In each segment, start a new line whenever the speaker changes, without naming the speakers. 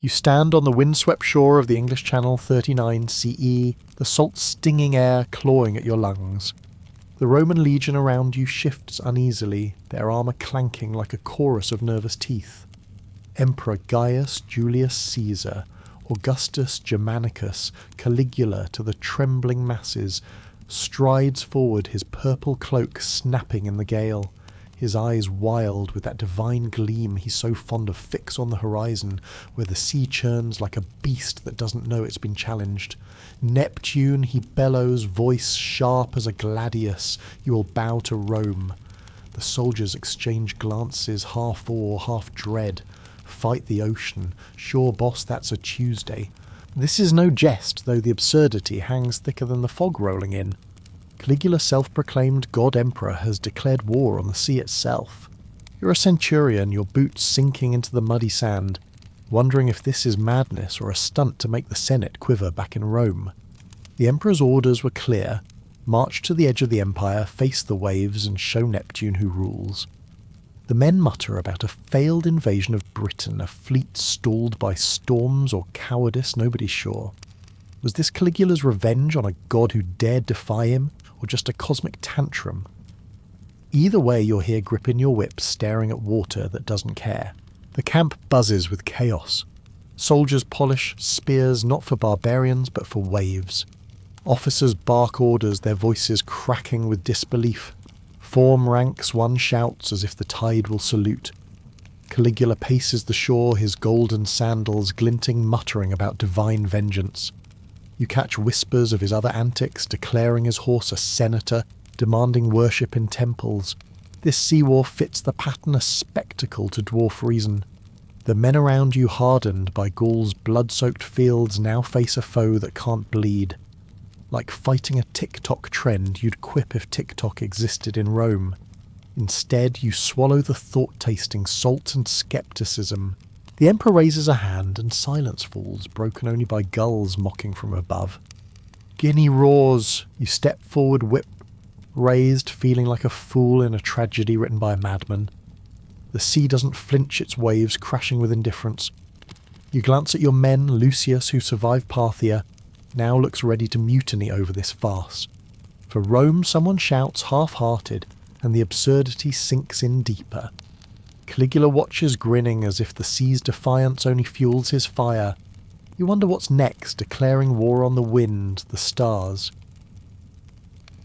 You stand on the windswept shore of the English Channel 39 CE, the salt-stinging air clawing at your lungs. The Roman legion around you shifts uneasily, their armour clanking like a chorus of nervous teeth. Emperor Gaius Julius Caesar, Augustus Germanicus, Caligula to the trembling masses, strides forward, his purple cloak snapping in the gale, his eyes wild with that divine gleam he's so fond of fix on the horizon, where the sea churns like a beast that doesn't know it's been challenged. Neptune, he bellows, voice sharp as a gladius, you will bow to Rome. The soldiers exchange glances, half awe, half dread. Fight the ocean. Sure, boss, that's a Tuesday. This is no jest, though the absurdity hangs thicker than the fog rolling in. Caligula, self-proclaimed God-Emperor, has declared war on the sea itself. You're a centurion, your boots sinking into the muddy sand, wondering if this is madness or a stunt to make the Senate quiver back in Rome. The Emperor's orders were clear: march to the edge of the empire, face the waves, and show Neptune who rules. The men mutter about a failed invasion of Britain, a fleet stalled by storms or cowardice, nobody's sure. Was this Caligula's revenge on a god who dared defy him, or just a cosmic tantrum? Either way, you're here gripping your whip, staring at water that doesn't care. The camp buzzes with chaos. Soldiers polish spears not for barbarians but for waves. Officers bark orders, their voices cracking with disbelief. Form ranks, one shouts as if the tide will salute. Caligula paces the shore, his golden sandals glinting, muttering about divine vengeance. You catch whispers of his other antics, declaring his horse a senator, demanding worship in temples. This sea war fits the pattern, a spectacle to dwarf reason. The men around you, hardened by Gaul's blood-soaked fields, now face a foe that can't bleed. Like fighting a TikTok trend you'd quip if TikTok existed in Rome. Instead, you swallow the thought-tasting salt and skepticism. The Emperor raises a hand and silence falls, broken only by gulls mocking from above. Guinea roars. You step forward, whip raised, feeling like a fool in a tragedy written by a madman. The sea doesn't flinch, its waves crashing with indifference. You glance at your men. Lucius, who survived Parthia, now looks ready to mutiny over this farce. For Rome, someone shouts, half-hearted, and the absurdity sinks in deeper. Caligula watches, grinning as if the sea's defiance only fuels his fire. You wonder what's next, declaring war on the wind, the stars.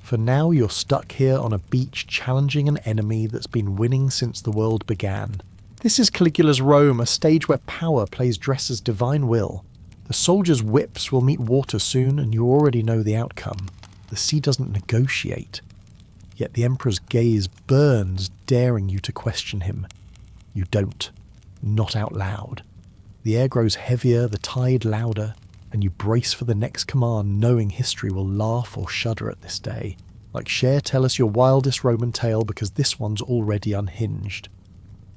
For now you're stuck here on a beach challenging an enemy that's been winning since the world began. This is Caligula's Rome, a stage where power plays dress as divine will. The soldiers' whips will meet water soon, and you already know the outcome. The sea doesn't negotiate. Yet the Emperor's gaze burns, daring you to question him. You don't. Not out loud. The air grows heavier, the tide louder, and you brace for the next command, knowing history will laugh or shudder at this day. Like, share, tell us your wildest Roman tale, because this one's already unhinged.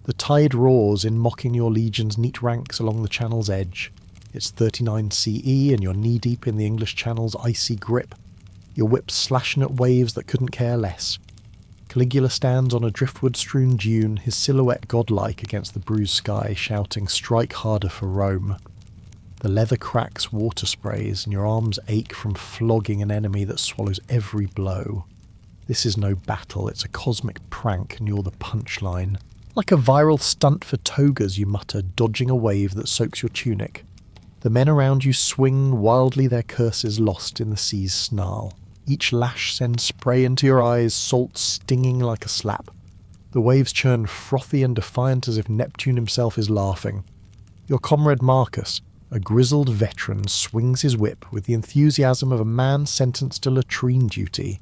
The tide roars in, mocking your legion's neat ranks along the channel's edge. It's 39 CE, and you're knee-deep in the English Channel's icy grip. Your whip slashing at waves that couldn't care less. Caligula stands on a driftwood-strewn dune, his silhouette godlike against the bruised sky, shouting, "Strike harder for Rome." The leather cracks, water sprays, and your arms ache from flogging an enemy that swallows every blow. This is no battle, it's a cosmic prank, and you're the punchline. Like a viral stunt for togas, you mutter, dodging a wave that soaks your tunic. The men around you swing wildly, their curses lost in the sea's snarl. Each lash sends spray into your eyes, salt stinging like a slap. The waves churn frothy and defiant as if Neptune himself is laughing. Your comrade Marcus, a grizzled veteran, swings his whip with the enthusiasm of a man sentenced to latrine duty.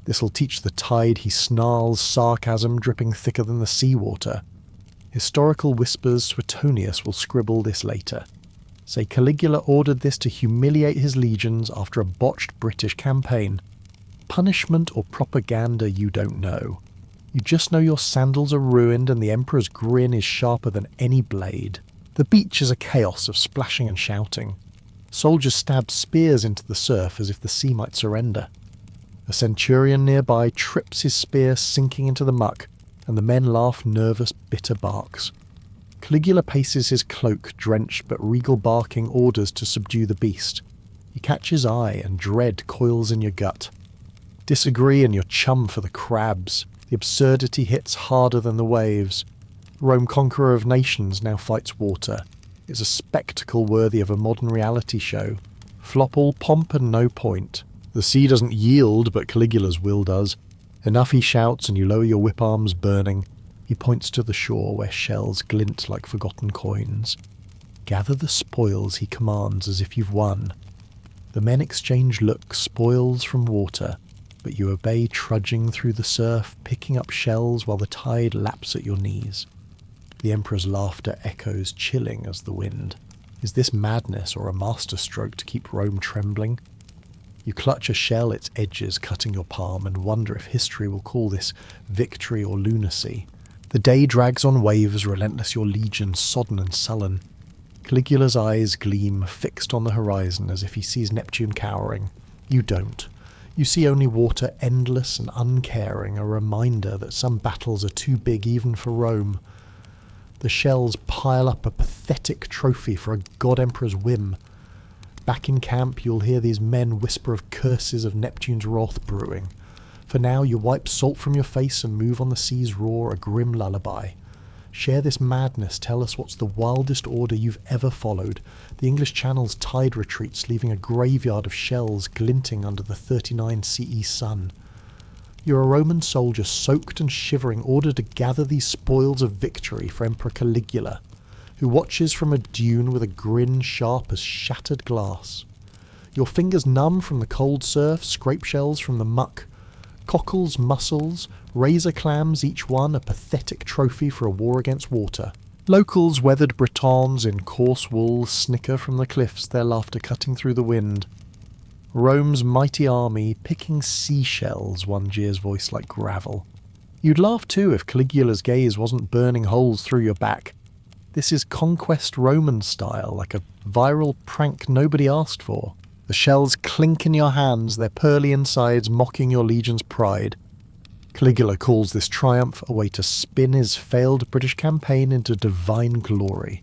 This'll teach the tide, he snarls, sarcasm dripping thicker than the seawater. Historical whispers, Suetonius will scribble this later. Say Caligula ordered this to humiliate his legions after a botched British campaign. Punishment or propaganda you don't know. You just know your sandals are ruined and the Emperor's grin is sharper than any blade. The beach is a chaos of splashing and shouting. Soldiers stab spears into the surf as if the sea might surrender. A centurion nearby trips his spear, sinking into the muck, and the men laugh nervous, bitter barks. Caligula paces his cloak, drenched but regal barking orders to subdue the beast. You catch his eye, and dread coils in your gut. Disagree and you're chum for the crabs. The absurdity hits harder than the waves. Rome, conqueror of nations, now fights water. It's a spectacle worthy of a modern reality show. Flop all pomp and no point. The sea doesn't yield, but Caligula's will does. Enough, he shouts, and you lower your whip arms burning. He points to the shore where shells glint like forgotten coins. Gather the spoils, he commands, as if you've won. The men exchange looks, spoils from water, but you obey, trudging through the surf, picking up shells while the tide laps at your knees. The Emperor's laughter echoes, chilling as the wind. Is this madness or a masterstroke to keep Rome trembling? You clutch a shell, its edges cutting your palm, and wonder if history will call this victory or lunacy. The day drags on waves, relentless your legion, sodden and sullen. Caligula's eyes gleam, fixed on the horizon, as if he sees Neptune cowering. You don't. You see only water, endless and uncaring, a reminder that some battles are too big even for Rome. The shells pile up, a pathetic trophy for a god-emperor's whim. Back in camp, you'll hear these men whisper of curses of Neptune's wrath brewing. For now, you wipe salt from your face and move on the sea's roar, a grim lullaby. Share this madness, tell us what's the wildest order you've ever followed. The English Channel's tide retreats, leaving a graveyard of shells glinting under the 39 CE sun. You're a Roman soldier, soaked and shivering, ordered to gather these spoils of victory for Emperor Caligula, who watches from a dune with a grin sharp as shattered glass. Your fingers numb from the cold surf, scrape shells from the muck, cockles, mussels, razor clams, each one a pathetic trophy for a war against water. Locals, weathered Bretons in coarse wool, snicker from the cliffs, their laughter cutting through the wind. Rome's mighty army picking seashells, one jeers voice like gravel. You'd laugh too if Caligula's gaze wasn't burning holes through your back. This is conquest Roman style, like a viral prank nobody asked for. The shells clink in your hands, their pearly insides mocking your legion's pride. Caligula calls this triumph a way to spin his failed British campaign into divine glory.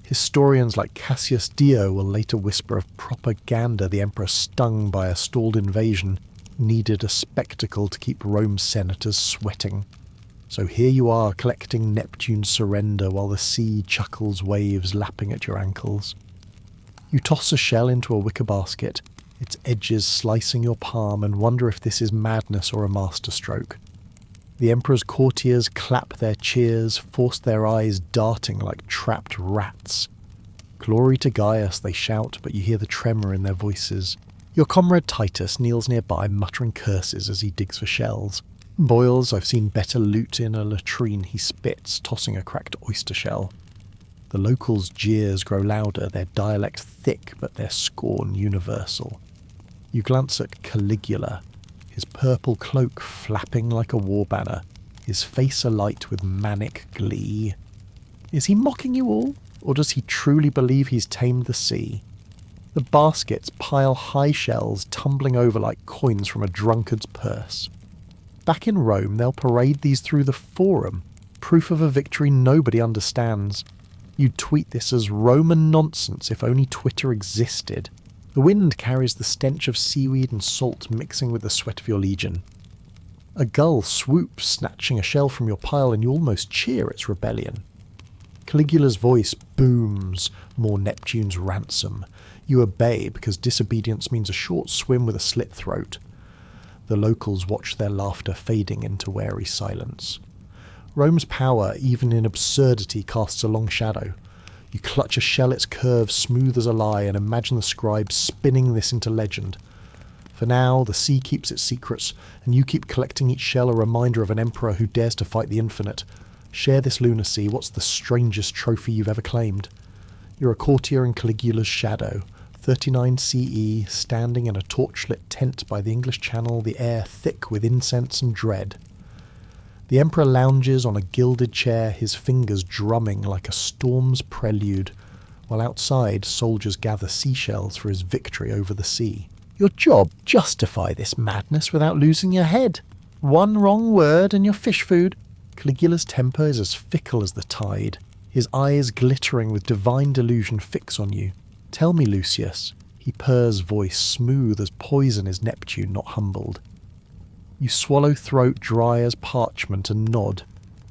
Historians like Cassius Dio will later whisper of propaganda the emperor, stung by a stalled invasion, needed a spectacle to keep Rome's senators sweating. So here you are, collecting Neptune's surrender while the sea chuckles waves lapping at your ankles. You toss a shell into a wicker basket, its edges slicing your palm, and wonder if this is madness or a masterstroke. The emperor's courtiers clap their cheers, force their eyes darting like trapped rats. Glory to Gaius, they shout, but you hear the tremor in their voices. Your comrade Titus kneels nearby, muttering curses as he digs for shells. Boils, I've seen better loot in a latrine, he spits, tossing a cracked oyster shell. The locals' jeers grow louder, their dialect thick, but their scorn universal. You glance at Caligula, his purple cloak flapping like a war banner, his face alight with manic glee. Is he mocking you all, or does he truly believe he's tamed the sea? The baskets pile high shells, tumbling over like coins from a drunkard's purse. Back in Rome, they'll parade these through the Forum, proof of a victory nobody understands. You'd tweet this as Roman nonsense if only Twitter existed. The wind carries the stench of seaweed and salt mixing with the sweat of your legion. A gull swoops, snatching a shell from your pile, and you almost cheer its rebellion. Caligula's voice booms, more Neptune's ransom. You obey because disobedience means a short swim with a slit throat. The locals watch their laughter fading into wary silence. Rome's power, even in absurdity, casts a long shadow. You clutch a shell, its curve smooth as a lie, and imagine the scribe spinning this into legend. For now, the sea keeps its secrets, and you keep collecting each shell, a reminder of an emperor who dares to fight the infinite. Share this lunacy. What's the strangest trophy you've ever claimed? You're a courtier in Caligula's shadow, 39 CE, standing in a torchlit tent by the English Channel, the air thick with incense and dread. The emperor lounges on a gilded chair, his fingers drumming like a storm's prelude, while outside soldiers gather seashells for his victory over the sea. Your job, justify this madness without losing your head. One wrong word and you're fish food. Caligula's temper is as fickle as the tide. his eyes glittering with divine delusion fix on you. "Tell me, Lucius." He purrs, voice smooth as poison is Neptune, not humbled. You swallow, throat dry as parchment, and nod.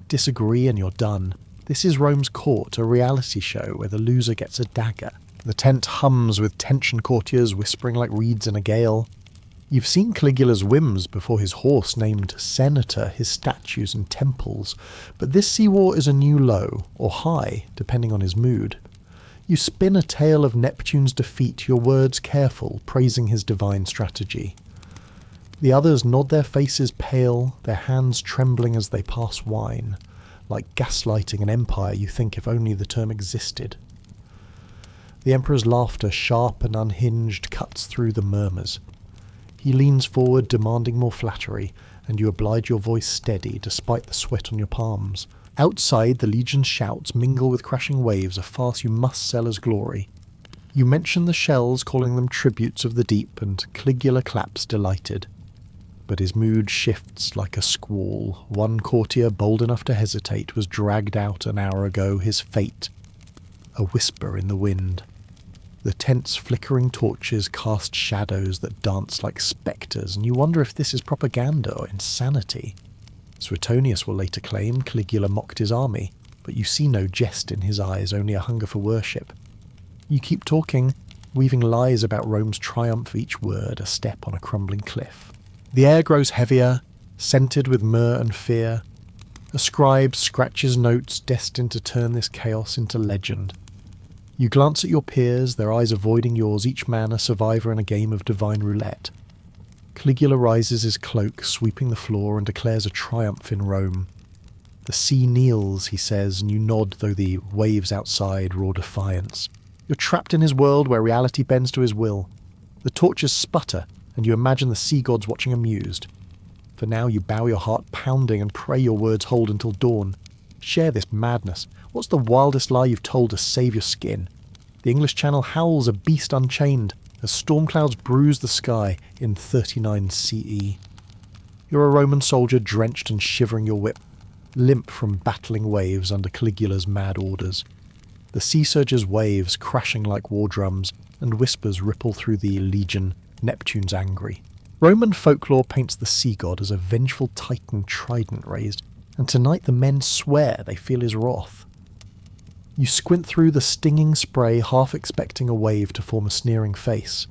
Disagree and you're done. This is Rome's court, a reality show where the loser gets a dagger. The tent hums with tension courtiers whispering like reeds in a gale. You've seen Caligula's whims before his horse named Senator, his statues and temples, but this sea war is a new low, or high, depending on his mood. You spin a tale of Neptune's defeat, your words careful, praising his divine strategy. The others nod, their faces pale, their hands trembling as they pass wine, like gaslighting an empire you think if only the term existed. The Emperor's laughter, sharp and unhinged, cuts through the murmurs. He leans forward, demanding more flattery, and you oblige your voice steady, despite the sweat on your palms. Outside, the legion's shouts mingle with crashing waves, a farce you must sell as glory. You mention the shells, calling them tributes of the deep, and Caligula claps, delighted. But his mood shifts like a squall. One courtier, bold enough to hesitate, was dragged out an hour ago, his fate. A whisper in the wind. The tent's flickering torches cast shadows that dance like spectres, and you wonder if this is propaganda or insanity. Suetonius will later claim Caligula mocked his army, but you see no jest in his eyes, only a hunger for worship. You keep talking, weaving lies about Rome's triumph, each word a step on a crumbling cliff. The air grows heavier, scented with myrrh and fear. A scribe scratches notes destined to turn this chaos into legend. You glance at your peers, their eyes avoiding yours, each man a survivor in a game of divine roulette. Caligula rises his cloak, sweeping the floor, and declares a triumph in Rome. The sea kneels, he says, and you nod, though the waves outside roar defiance. You're trapped in his world where reality bends to his will. The torches sputter, and you imagine the sea gods watching amused. For now you bow, your heart pounding, and pray your words hold until dawn. Share this madness. What's the wildest lie you've told to save your skin? The English Channel howls, a beast unchained, as storm clouds bruise the sky in 39 CE. You're a Roman soldier drenched and shivering your whip, limp from battling waves under Caligula's mad orders. The sea surges waves, crashing like war drums, and whispers ripple through the legion. Neptune's angry. Roman folklore paints the sea god as a vengeful titan trident raised, and tonight the men swear they feel his wrath. You squint through the stinging spray, half expecting a wave to form a sneering face.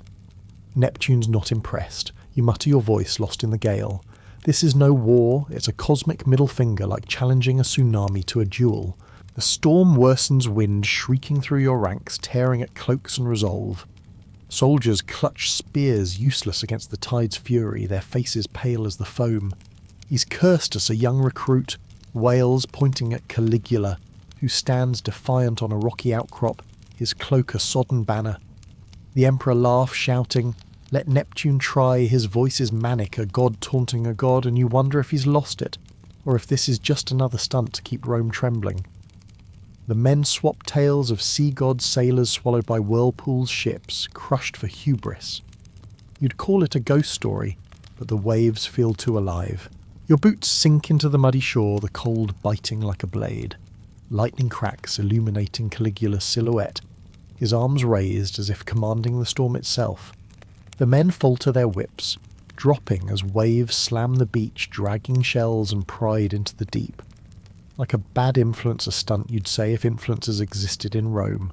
Neptune's not impressed. You mutter your voice, lost in the gale. This is no war, it's a cosmic middle finger, like challenging a tsunami to a duel. The storm worsens wind, shrieking through your ranks, tearing at cloaks and resolve. Soldiers clutch spears, useless against the tide's fury, their faces pale as the foam. He's cursed as a young recruit, wails, pointing at Caligula, who stands defiant on a rocky outcrop, his cloak a sodden banner. The Emperor laughs, shouting, "Let Neptune try, his voice is manic, a god taunting a god," and you wonder if he's lost it, or if this is just another stunt to keep Rome trembling. The men swap tales of sea god sailors swallowed by whirlpools, ships, crushed for hubris. You'd call it a ghost story, but the waves feel too alive. Your boots sink into the muddy shore, the cold biting like a blade. Lightning cracks, illuminating Caligula's silhouette, his arms raised as if commanding the storm itself. The men falter their whips, dropping as waves slam the beach, dragging shells and pride into the deep. Like a bad influencer stunt, you'd say, if influencers existed in Rome.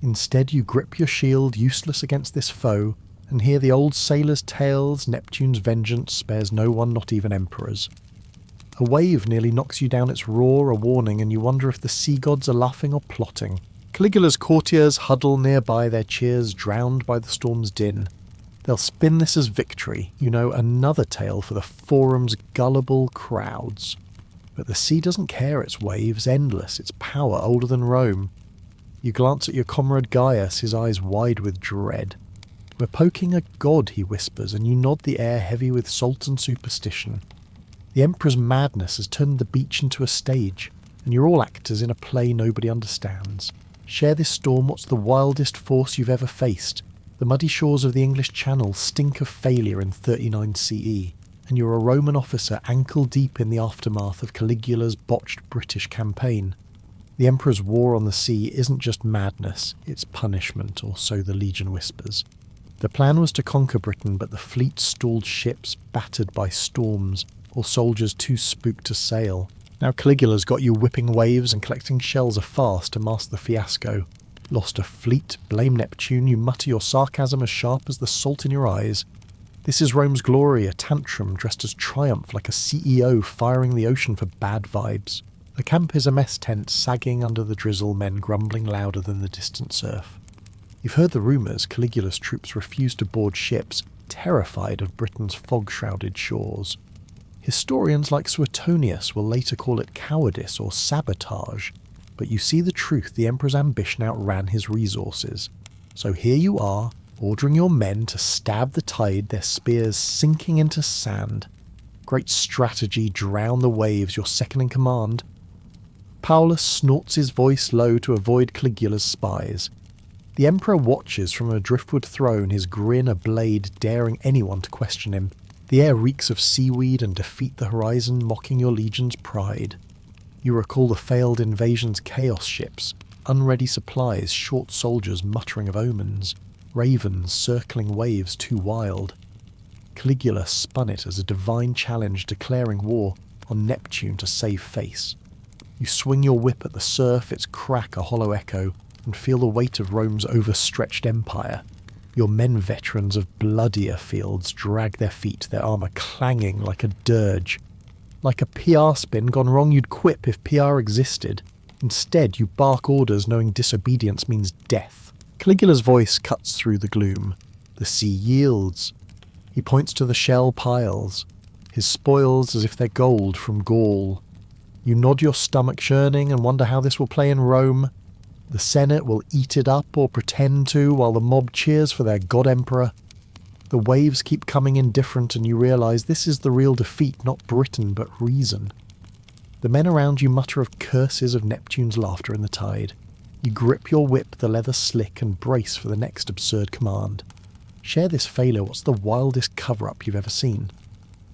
Instead, you grip your shield, useless against this foe, and hear the old sailors' tales. Neptune's vengeance spares no one, not even emperors. A wave nearly knocks you down its roar, a warning, and you wonder if the sea gods are laughing or plotting. Caligula's courtiers huddle nearby, their cheers drowned by the storm's din. They'll spin this as victory, you know, another tale for the forum's gullible crowds. But the sea doesn't care, its waves, endless, its power older than Rome. You glance at your comrade Gaius, his eyes wide with dread. "We're poking a god," he whispers, and you nod, the air heavy with salt and superstition. The Emperor's madness has turned the beach into a stage, and you're all actors in a play nobody understands. Share this storm, what's the wildest force you've ever faced? The muddy shores of the English Channel stink of failure in 39 CE, and you're a Roman officer ankle deep in the aftermath of Caligula's botched British campaign. The The Emperor's war on the sea isn't just madness, it's punishment, or so the Legion whispers. The plan was to conquer Britain, but the fleet stalled ships battered by storms, or soldiers too spooked to sail. Now Caligula's got you whipping waves and collecting shells afar to mask the fiasco. Lost a fleet, blame Neptune, you mutter your sarcasm as sharp as the salt in your eyes. This is Rome's glory, a tantrum dressed as triumph like a CEO firing the ocean for bad vibes. The camp is a mess tent sagging under the drizzle, men grumbling louder than the distant surf. You've heard the rumours Caligula's troops refused to board ships, terrified of Britain's fog-shrouded shores. Historians like Suetonius will later call it cowardice or sabotage, but you see the truth, the Emperor's ambition outran his resources. So here you are, ordering your men to stab the tide, their spears sinking into sand. Great strategy, drown the waves, your second in command. Paulus snorts his voice low to avoid Caligula's spies. The Emperor watches from a driftwood throne, his grin a blade daring anyone to question him. The air reeks of seaweed and defeat the horizon, mocking your legion's pride. You recall the failed invasion's chaos ships, unready supplies, short soldiers muttering of omens, ravens circling waves too wild. Caligula spun it as a divine challenge declaring war on Neptune to save face. You swing your whip at the surf, its crack a hollow echo, and feel the weight of Rome's overstretched empire. Your men veterans of bloodier fields drag their feet, their armour clanging like a dirge. Like a PR spin gone wrong, you'd quip if PR existed. Instead, you bark orders knowing disobedience means death. Caligula's voice cuts through the gloom. The sea yields. He points to the shell piles, his spoils as if they're gold from Gaul. You nod your stomach churning and wonder how this will play in Rome. The Senate will eat it up or pretend to while the mob cheers for their god emperor. The waves keep coming in different and you realise this is the real defeat, not Britain but reason. The men around you mutter of curses of Neptune's laughter in the tide. You grip your whip, the leather slick, and brace for the next absurd command. Share this failure, what's the wildest cover-up you've ever seen?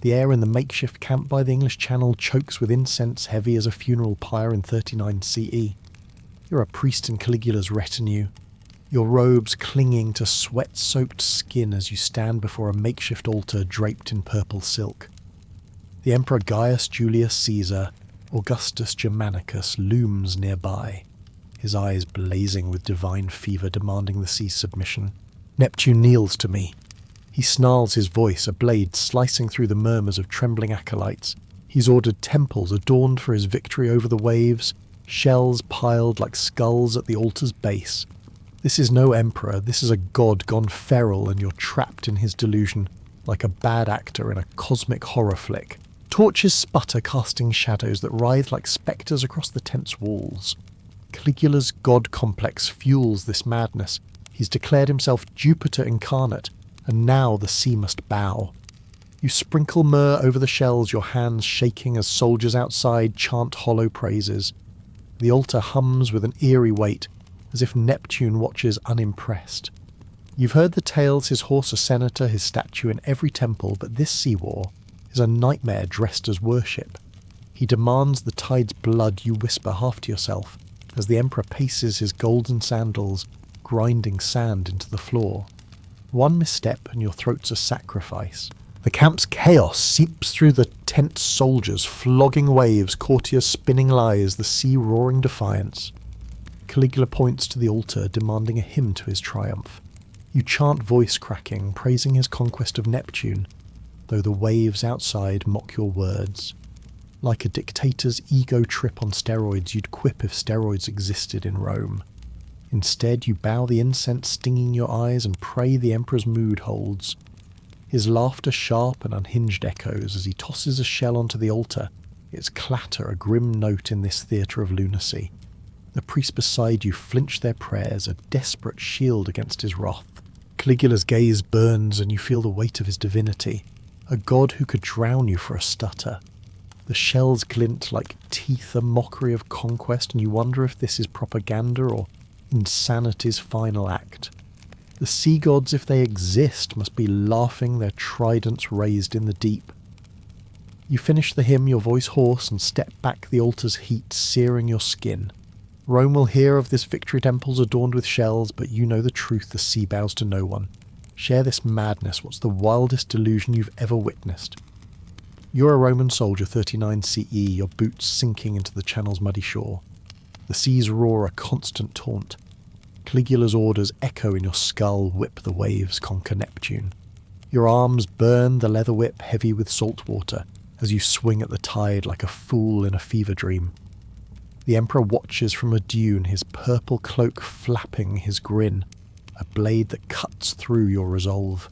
The air in the makeshift camp by the English Channel chokes with incense heavy as a funeral pyre in 39 CE. You're a priest in Caligula's retinue, your robes clinging to sweat-soaked skin as you stand before a makeshift altar draped in purple silk. The Emperor Gaius Julius Caesar, Augustus Germanicus, looms nearby, his eyes blazing with divine fever demanding the sea's submission. Neptune kneels to me. He snarls his voice, a blade slicing through the murmurs of trembling acolytes. He's ordered temples adorned for his victory over the waves, shells piled like skulls at the altar's base. This is no emperor, this is a god gone feral, and you're trapped in his delusion, like a bad actor in a cosmic horror flick. Torches sputter, casting shadows that writhe like spectres across the tent's walls. Caligula's god complex fuels this madness. He's declared himself Jupiter incarnate, and now the sea must bow. You sprinkle myrrh over the shells, your hands shaking as soldiers outside chant hollow praises. The altar hums with an eerie weight, as if Neptune watches unimpressed. You've heard the tales, his horse a senator, his statue in every temple, but this sea war is a nightmare dressed as worship. He demands the tide's blood, you whisper half to yourself, as the emperor paces his golden sandals, grinding sand into the floor. One misstep and your throat's a sacrifice. The camp's chaos seeps through the tense soldiers, flogging waves, courtiers spinning lies, the sea roaring defiance. Caligula points to the altar, demanding a hymn to his triumph. You chant voice cracking, praising his conquest of Neptune, though the waves outside mock your words. Like a dictator's ego trip on steroids, you'd quip if steroids existed in Rome. Instead, you bow the incense stinging your eyes and pray the emperor's mood holds. His laughter sharp and unhinged echoes as he tosses a shell onto the altar, its clatter a grim note in this theatre of lunacy. The priests beside you flinch their prayers, a desperate shield against his wrath. Caligula's gaze burns and you feel the weight of his divinity, a god who could drown you for a stutter. The shells glint like teeth, a mockery of conquest, and you wonder if this is propaganda or insanity's final act. The sea gods, if they exist, must be laughing, their tridents raised in the deep. You finish the hymn, your voice hoarse, and step back, the altar's heat searing your skin. Rome will hear of this victory temples adorned with shells, but you know the truth, the sea bows to no one. Share this madness, what's the wildest delusion you've ever witnessed? You're a Roman soldier, 39 CE, your boots sinking into the channel's muddy shore. The sea's roar a constant taunt. Caligula's orders echo in your skull, whip the waves, conquer Neptune. Your arms burn the leather whip heavy with salt water as you swing at the tide like a fool in a fever dream. The Emperor watches from a dune, his purple cloak flapping his grin, a blade that cuts through your resolve.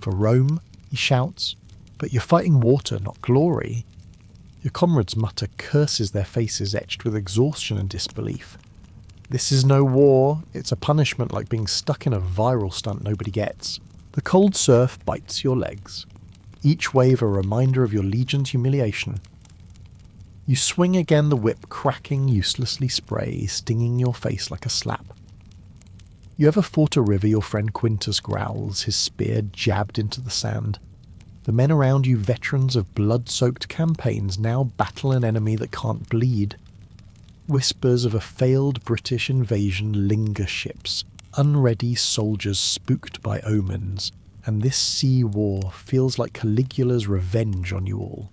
For Rome, he shouts, but you're fighting water, not glory. Your comrades mutter curses, their faces etched with exhaustion and disbelief. This is no war, it's a punishment like being stuck in a viral stunt nobody gets. The cold surf bites your legs, each wave a reminder of your legion's humiliation. You swing again, the whip cracking uselessly spray, stinging your face like a slap. You ever fought a river, your friend Quintus growls, his spear jabbed into the sand. The men around you, veterans of blood-soaked campaigns, now battle an enemy that can't bleed. Whispers of a failed British invasion linger ships, unready soldiers spooked by omens, and this sea war feels like Caligula's revenge on you all.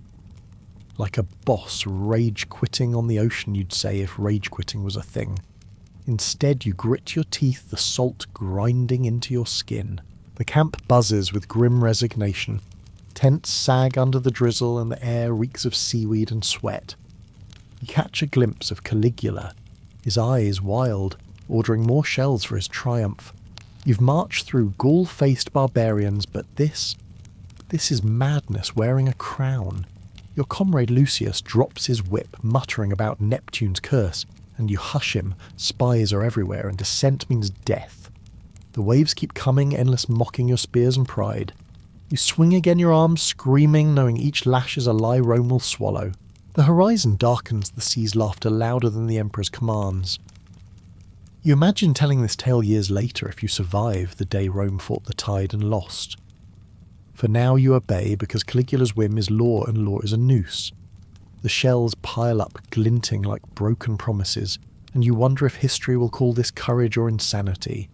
Like a boss rage-quitting on the ocean, you'd say, if rage-quitting was a thing. Instead, you grit your teeth, the salt grinding into your skin. The camp buzzes with grim resignation. Tents sag under the drizzle and the air reeks of seaweed and sweat. You catch a glimpse of Caligula, his eyes wild, ordering more shells for his triumph. You've marched through ghoul-faced barbarians, but this is madness wearing a crown. Your comrade Lucius drops his whip, muttering about Neptune's curse, and you hush him. Spies are everywhere, and descent means death. The waves keep coming, endless mocking your spears and pride. You swing again your arms, screaming, knowing each lash is a lie Rome will swallow. The horizon darkens, the sea's laughter louder than the Emperor's commands. You imagine telling this tale years later if you survive the day Rome fought the tide and lost. For now you obey because Caligula's whim is law and law is a noose. The shells pile up, glinting like broken promises, and you wonder if history will call this courage or insanity.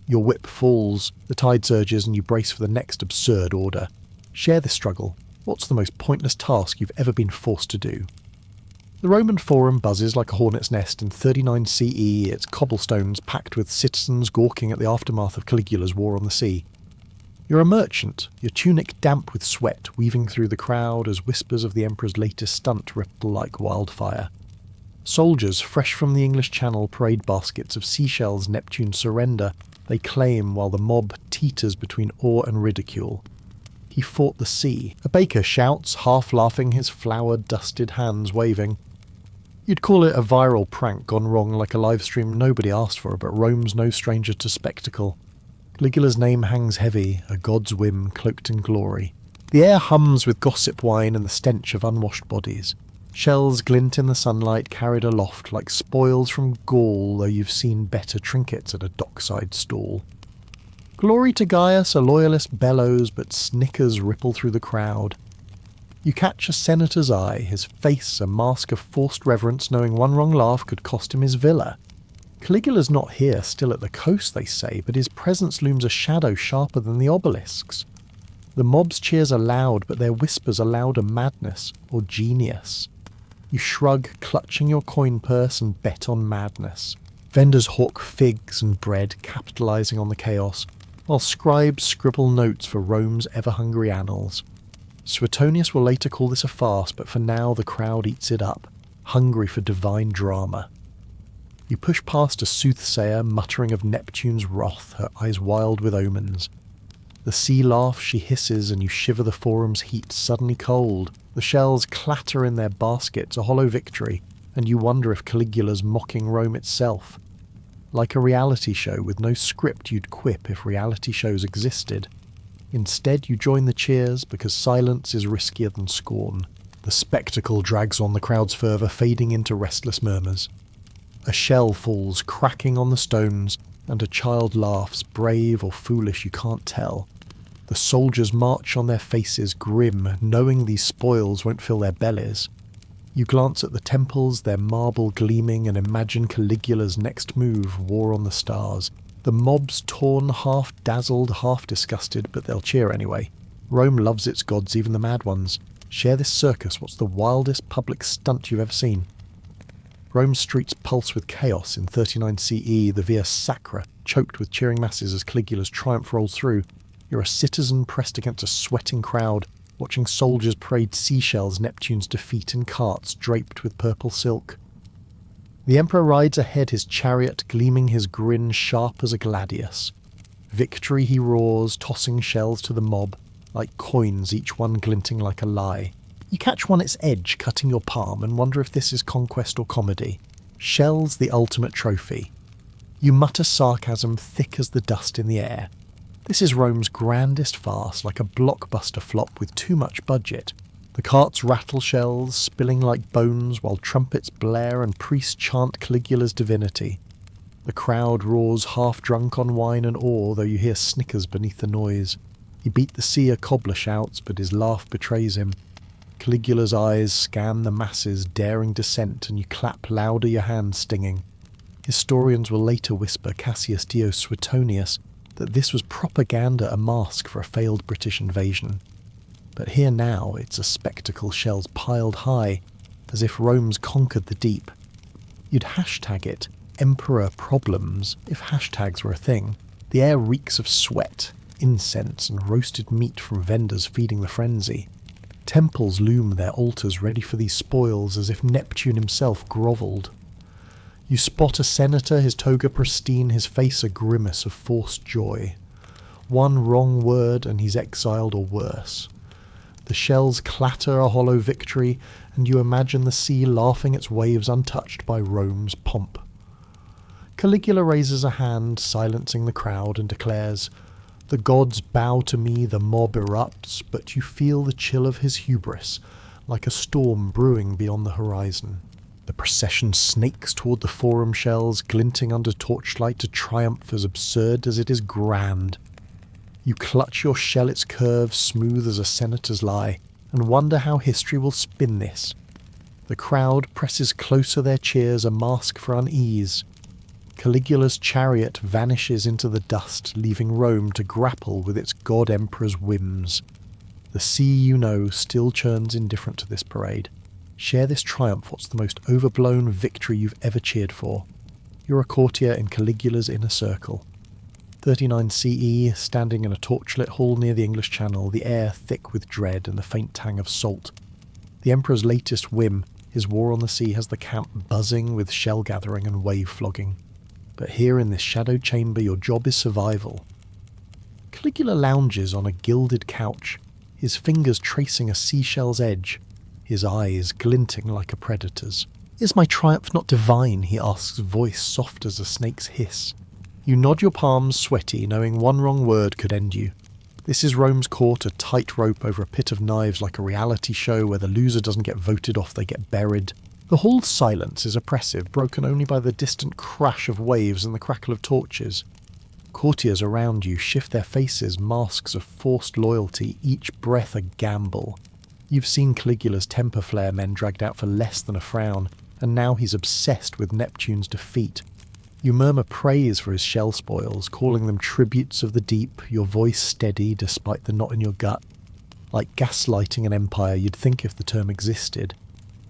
Your whip falls, the tide surges, and you brace for the next absurd order. Share this struggle. What's the most pointless task you've ever been forced to do? The Roman Forum buzzes like a hornet's nest in 39 CE, its cobblestones packed with citizens gawking at the aftermath of Caligula's war on the sea. You're a merchant, your tunic damp with sweat, weaving through the crowd as whispers of the Emperor's latest stunt ripple like wildfire. Soldiers, fresh from the English Channel, parade baskets of seashells Neptune's surrender. They claim while the mob teeters between awe and ridicule. He fought the sea. A baker shouts, half laughing, his flour-dusted hands waving. You'd call it a viral prank gone wrong, like a live stream nobody asked for, but Rome's no stranger to spectacle. Caligula's name hangs heavy, a god's whim cloaked in glory. The air hums with gossip wine and the stench of unwashed bodies. Shells glint in the sunlight, carried aloft like spoils from Gaul, though you've seen better trinkets at a dockside stall. Glory to Gaius, a loyalist bellows, but snickers ripple through the crowd. You catch a senator's eye, his face a mask of forced reverence, knowing one wrong laugh could cost him his villa. Caligula's not here, still at the coast, they say, but his presence looms a shadow sharper than the obelisks. The mob's cheers are loud, but their whispers are louder madness, or genius. You shrug, clutching your coin purse, and bet on madness. Vendors hawk figs and bread, capitalizing on the chaos, while scribes scribble notes for Rome's ever-hungry annals. Suetonius will later call this a farce, but for now the crowd eats it up, hungry for divine drama. You push past a soothsayer, muttering of Neptune's wrath, her eyes wild with omens. The sea laughs, she hisses, and you shiver the forum's heat suddenly cold. The shells clatter in their baskets, a hollow victory, and you wonder if Caligula's mocking Rome itself. Like a reality show with no script you'd quip if reality shows existed. Instead, you join the cheers because silence is riskier than scorn. The spectacle drags on, the crowd's fervour fading into restless murmurs. A shell falls, cracking on the stones, and a child laughs, brave or foolish you can't tell. The soldiers march on their faces, grim, knowing these spoils won't fill their bellies. You glance at the temples, their marble gleaming, and imagine Caligula's next move, war on the stars. The mob's torn, half dazzled, half disgusted, but they'll cheer anyway. Rome loves its gods, even the mad ones. Share this circus, what's the wildest public stunt you've ever seen? Rome's streets pulse with chaos. In 39 CE, the Via Sacra choked with cheering masses as Caligula's triumph rolls through. You're a citizen pressed against a sweating crowd, watching soldiers parade seashells Neptune's defeat in carts draped with purple silk. The emperor rides ahead, his chariot gleaming, his grin sharp as a gladius. Victory he roars, tossing shells to the mob, like coins, each one glinting like a lie. You catch one its edge cutting your palm and wonder if this is conquest or comedy. Shells the ultimate trophy. You mutter sarcasm thick as the dust in the air. This is Rome's grandest farce, like a blockbuster flop with too much budget. The carts rattle shells, spilling like bones, while trumpets blare and priests chant Caligula's divinity. The crowd roars half drunk on wine and awe, though you hear snickers beneath the noise. He beat the sea, a cobbler shouts, but his laugh betrays him. Caligula's eyes scan the masses, daring dissent, and you clap louder, your hands stinging. Historians will later whisper, Cassius Dio Suetonius, that this was propaganda, a mask for a failed British invasion. But here now it's a spectacle, shells piled high, as if Rome's conquered the deep. You'd hashtag it Emperor Problems if hashtags were a thing. The air reeks of sweat, incense and roasted meat from vendors feeding the frenzy. Temples loom their altars ready for these spoils as if Neptune himself grovelled. You spot a senator, his toga pristine, his face a grimace of forced joy. One wrong word and he's exiled or worse. The shells clatter a hollow victory, and you imagine the sea laughing its waves untouched by Rome's pomp. Caligula raises a hand, silencing the crowd, and declares, "The gods bow to me, the mob erupts, but you feel the chill of his hubris, like a storm brewing beyond the horizon." The procession snakes toward the forum shells, glinting under torchlight, a triumph as absurd as it is grand. You clutch your shell, its curves smooth as a senator's lie, and wonder how history will spin this. The crowd presses closer, their cheers a mask for unease. Caligula's chariot vanishes into the dust, leaving Rome to grapple with its god-emperor's whims. The sea, you know, still churns indifferent to this parade. Share this triumph, what's the most overblown victory you've ever cheered for? You're a courtier in Caligula's inner circle. 39 CE, standing in a torchlit hall near the English Channel, the air thick with dread and the faint tang of salt. The Emperor's latest whim, his war on the sea, has the camp buzzing with shell gathering and wave flogging. But here in this shadowed chamber, your job is survival. Caligula lounges on a gilded couch, his fingers tracing a seashell's edge, his eyes glinting like a predator's. "Is my triumph not divine?" he asks, voice soft as a snake's hiss. You nod your palms, sweaty, knowing one wrong word could end you. This is Rome's court, a tightrope over a pit of knives, like a reality show where the loser doesn't get voted off, they get buried. The hall's silence is oppressive, broken only by the distant crash of waves and the crackle of torches. Courtiers around you shift their faces, masks of forced loyalty, each breath a gamble. You've seen Caligula's temper flare men dragged out for less than a frown, and now he's obsessed with Neptune's defeat. You murmur praise for his shell spoils, calling them tributes of the deep, your voice steady despite the knot in your gut. Like gaslighting an empire, you'd think if the term existed.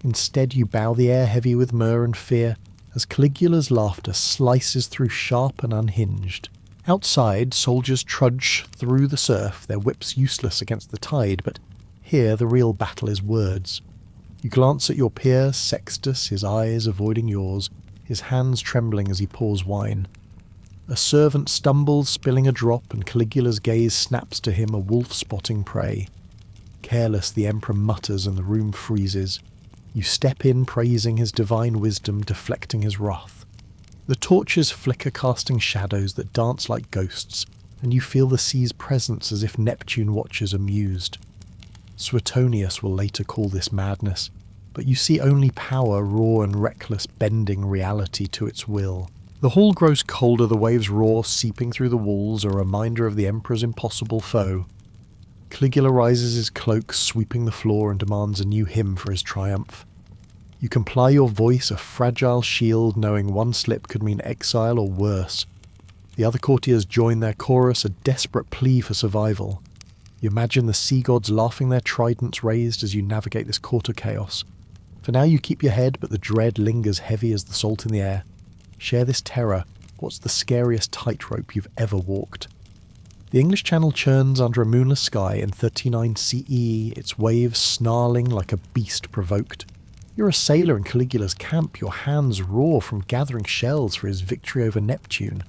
Instead you bow the air heavy with myrrh and fear, as Caligula's laughter slices through sharp and unhinged. Outside, soldiers trudge through the surf, their whips useless against the tide, but here the real battle is words. You glance at your peer, Sextus, his eyes avoiding yours, his hands trembling as he pours wine. A servant stumbles, spilling a drop, and Caligula's gaze snaps to him, a wolf spotting prey. Careless, the emperor mutters and the room freezes. You step in, praising his divine wisdom, deflecting his wrath. The torches flicker, casting shadows that dance like ghosts, and you feel the sea's presence as if Neptune watches amused. Suetonius will later call this madness, but you see only power, raw and reckless, bending reality to its will. The hall grows colder, the waves roar, seeping through the walls, a reminder of the emperor's impossible foe. Caligula rises his cloak, sweeping the floor, and demands a new hymn for his triumph. You can ply your voice a fragile shield, knowing one slip could mean exile or worse. The other courtiers join their chorus, a desperate plea for survival. You imagine the sea gods laughing, their tridents raised as you navigate this court of chaos. For now you keep your head, but the dread lingers heavy as the salt in the air. Share this terror. What's the scariest tightrope you've ever walked? The English Channel churns under a moonless sky in 39 CE, its waves snarling like a beast provoked. You're a sailor in Caligula's camp, your hands raw from gathering shells for his victory over Neptune.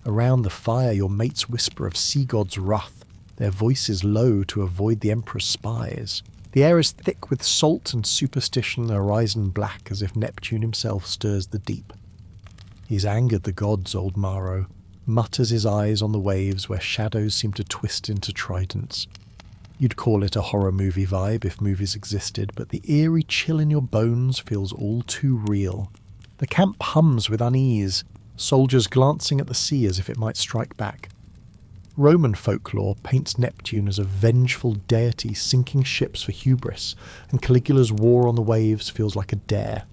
Around the fire your mates whisper of sea gods' wrath, their voices low to avoid the Emperor's spies. The air is thick with salt and superstition, the horizon black as if Neptune himself stirs the deep. He's angered the gods, old Maro, mutters his eyes on the waves where shadows seem to twist into tridents. You'd call it a horror movie vibe if movies existed, but the eerie chill in your bones feels all too real. The camp hums with unease, soldiers glancing at the sea as if it might strike back. Roman folklore paints Neptune as a vengeful deity sinking ships for hubris, and Caligula's war on the waves feels like a dare.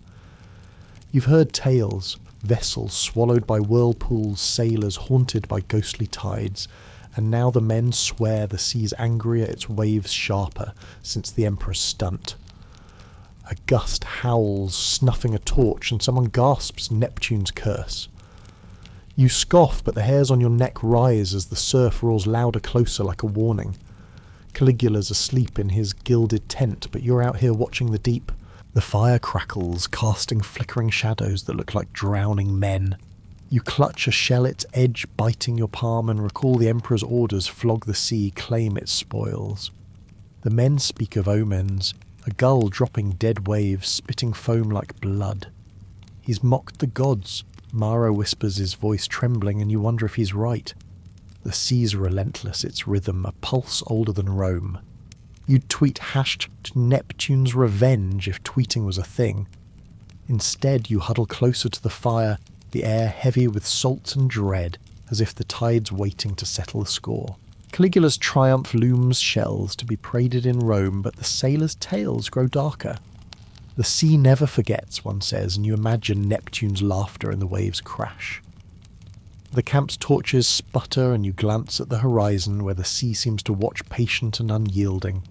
You've heard tales, vessels swallowed by whirlpools, sailors haunted by ghostly tides, and now the men swear the sea's angrier, its waves sharper, since the Emperor's stunt. A gust howls, snuffing a torch, and someone gasps Neptune's curse. You scoff, but the hairs on your neck rise as the surf roars louder closer like a warning. Caligula's asleep in his gilded tent, but you're out here watching the deep. The fire crackles, casting flickering shadows that look like drowning men. You clutch a shell, its edge biting your palm, and recall the Emperor's orders: flog the sea, claim its spoils. The men speak of omens, a gull dropping dead waves, spitting foam like blood. He's mocked the gods, Maro whispers, his voice trembling, and you wonder if he's right. The sea's relentless, its rhythm, a pulse older than Rome. You'd tweet #Neptune's revenge if tweeting was a thing. Instead, you huddle closer to the fire, the air heavy with salt and dread, as if the tide's waiting to settle the score. Caligula's triumph looms shells to be paraded in Rome, but the sailors' tales grow darker. The sea never forgets, one says, and you imagine Neptune's laughter and the waves crash. The camp's torches sputter and you glance at the horizon where the sea seems to watch patient and unyielding.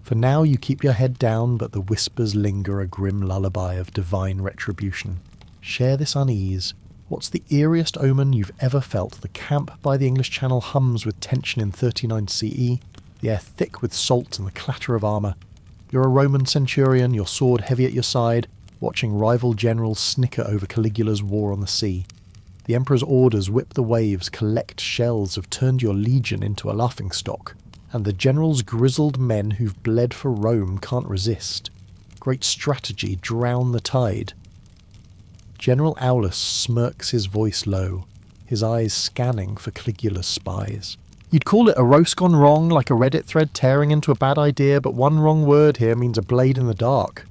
For now you keep your head down, but the whispers linger, a grim lullaby of divine retribution. Share this unease. What's the eeriest omen you've ever felt? The camp by the English Channel hums with tension in 39 CE, the air thick with salt and the clatter of armour. You're a Roman centurion, your sword heavy at your side, watching rival generals snicker over Caligula's war on the sea. The Emperor's orders whip the waves, collect shells, have turned your legion into a laughingstock, and the general's grizzled men who've bled for Rome can't resist. Great strategy, drown the tide. General Aulus smirks, his voice low, his eyes scanning for Caligula's spies. You'd call it a roast gone wrong, like a Reddit thread tearing into a bad idea, but one wrong word here means a blade in the dark.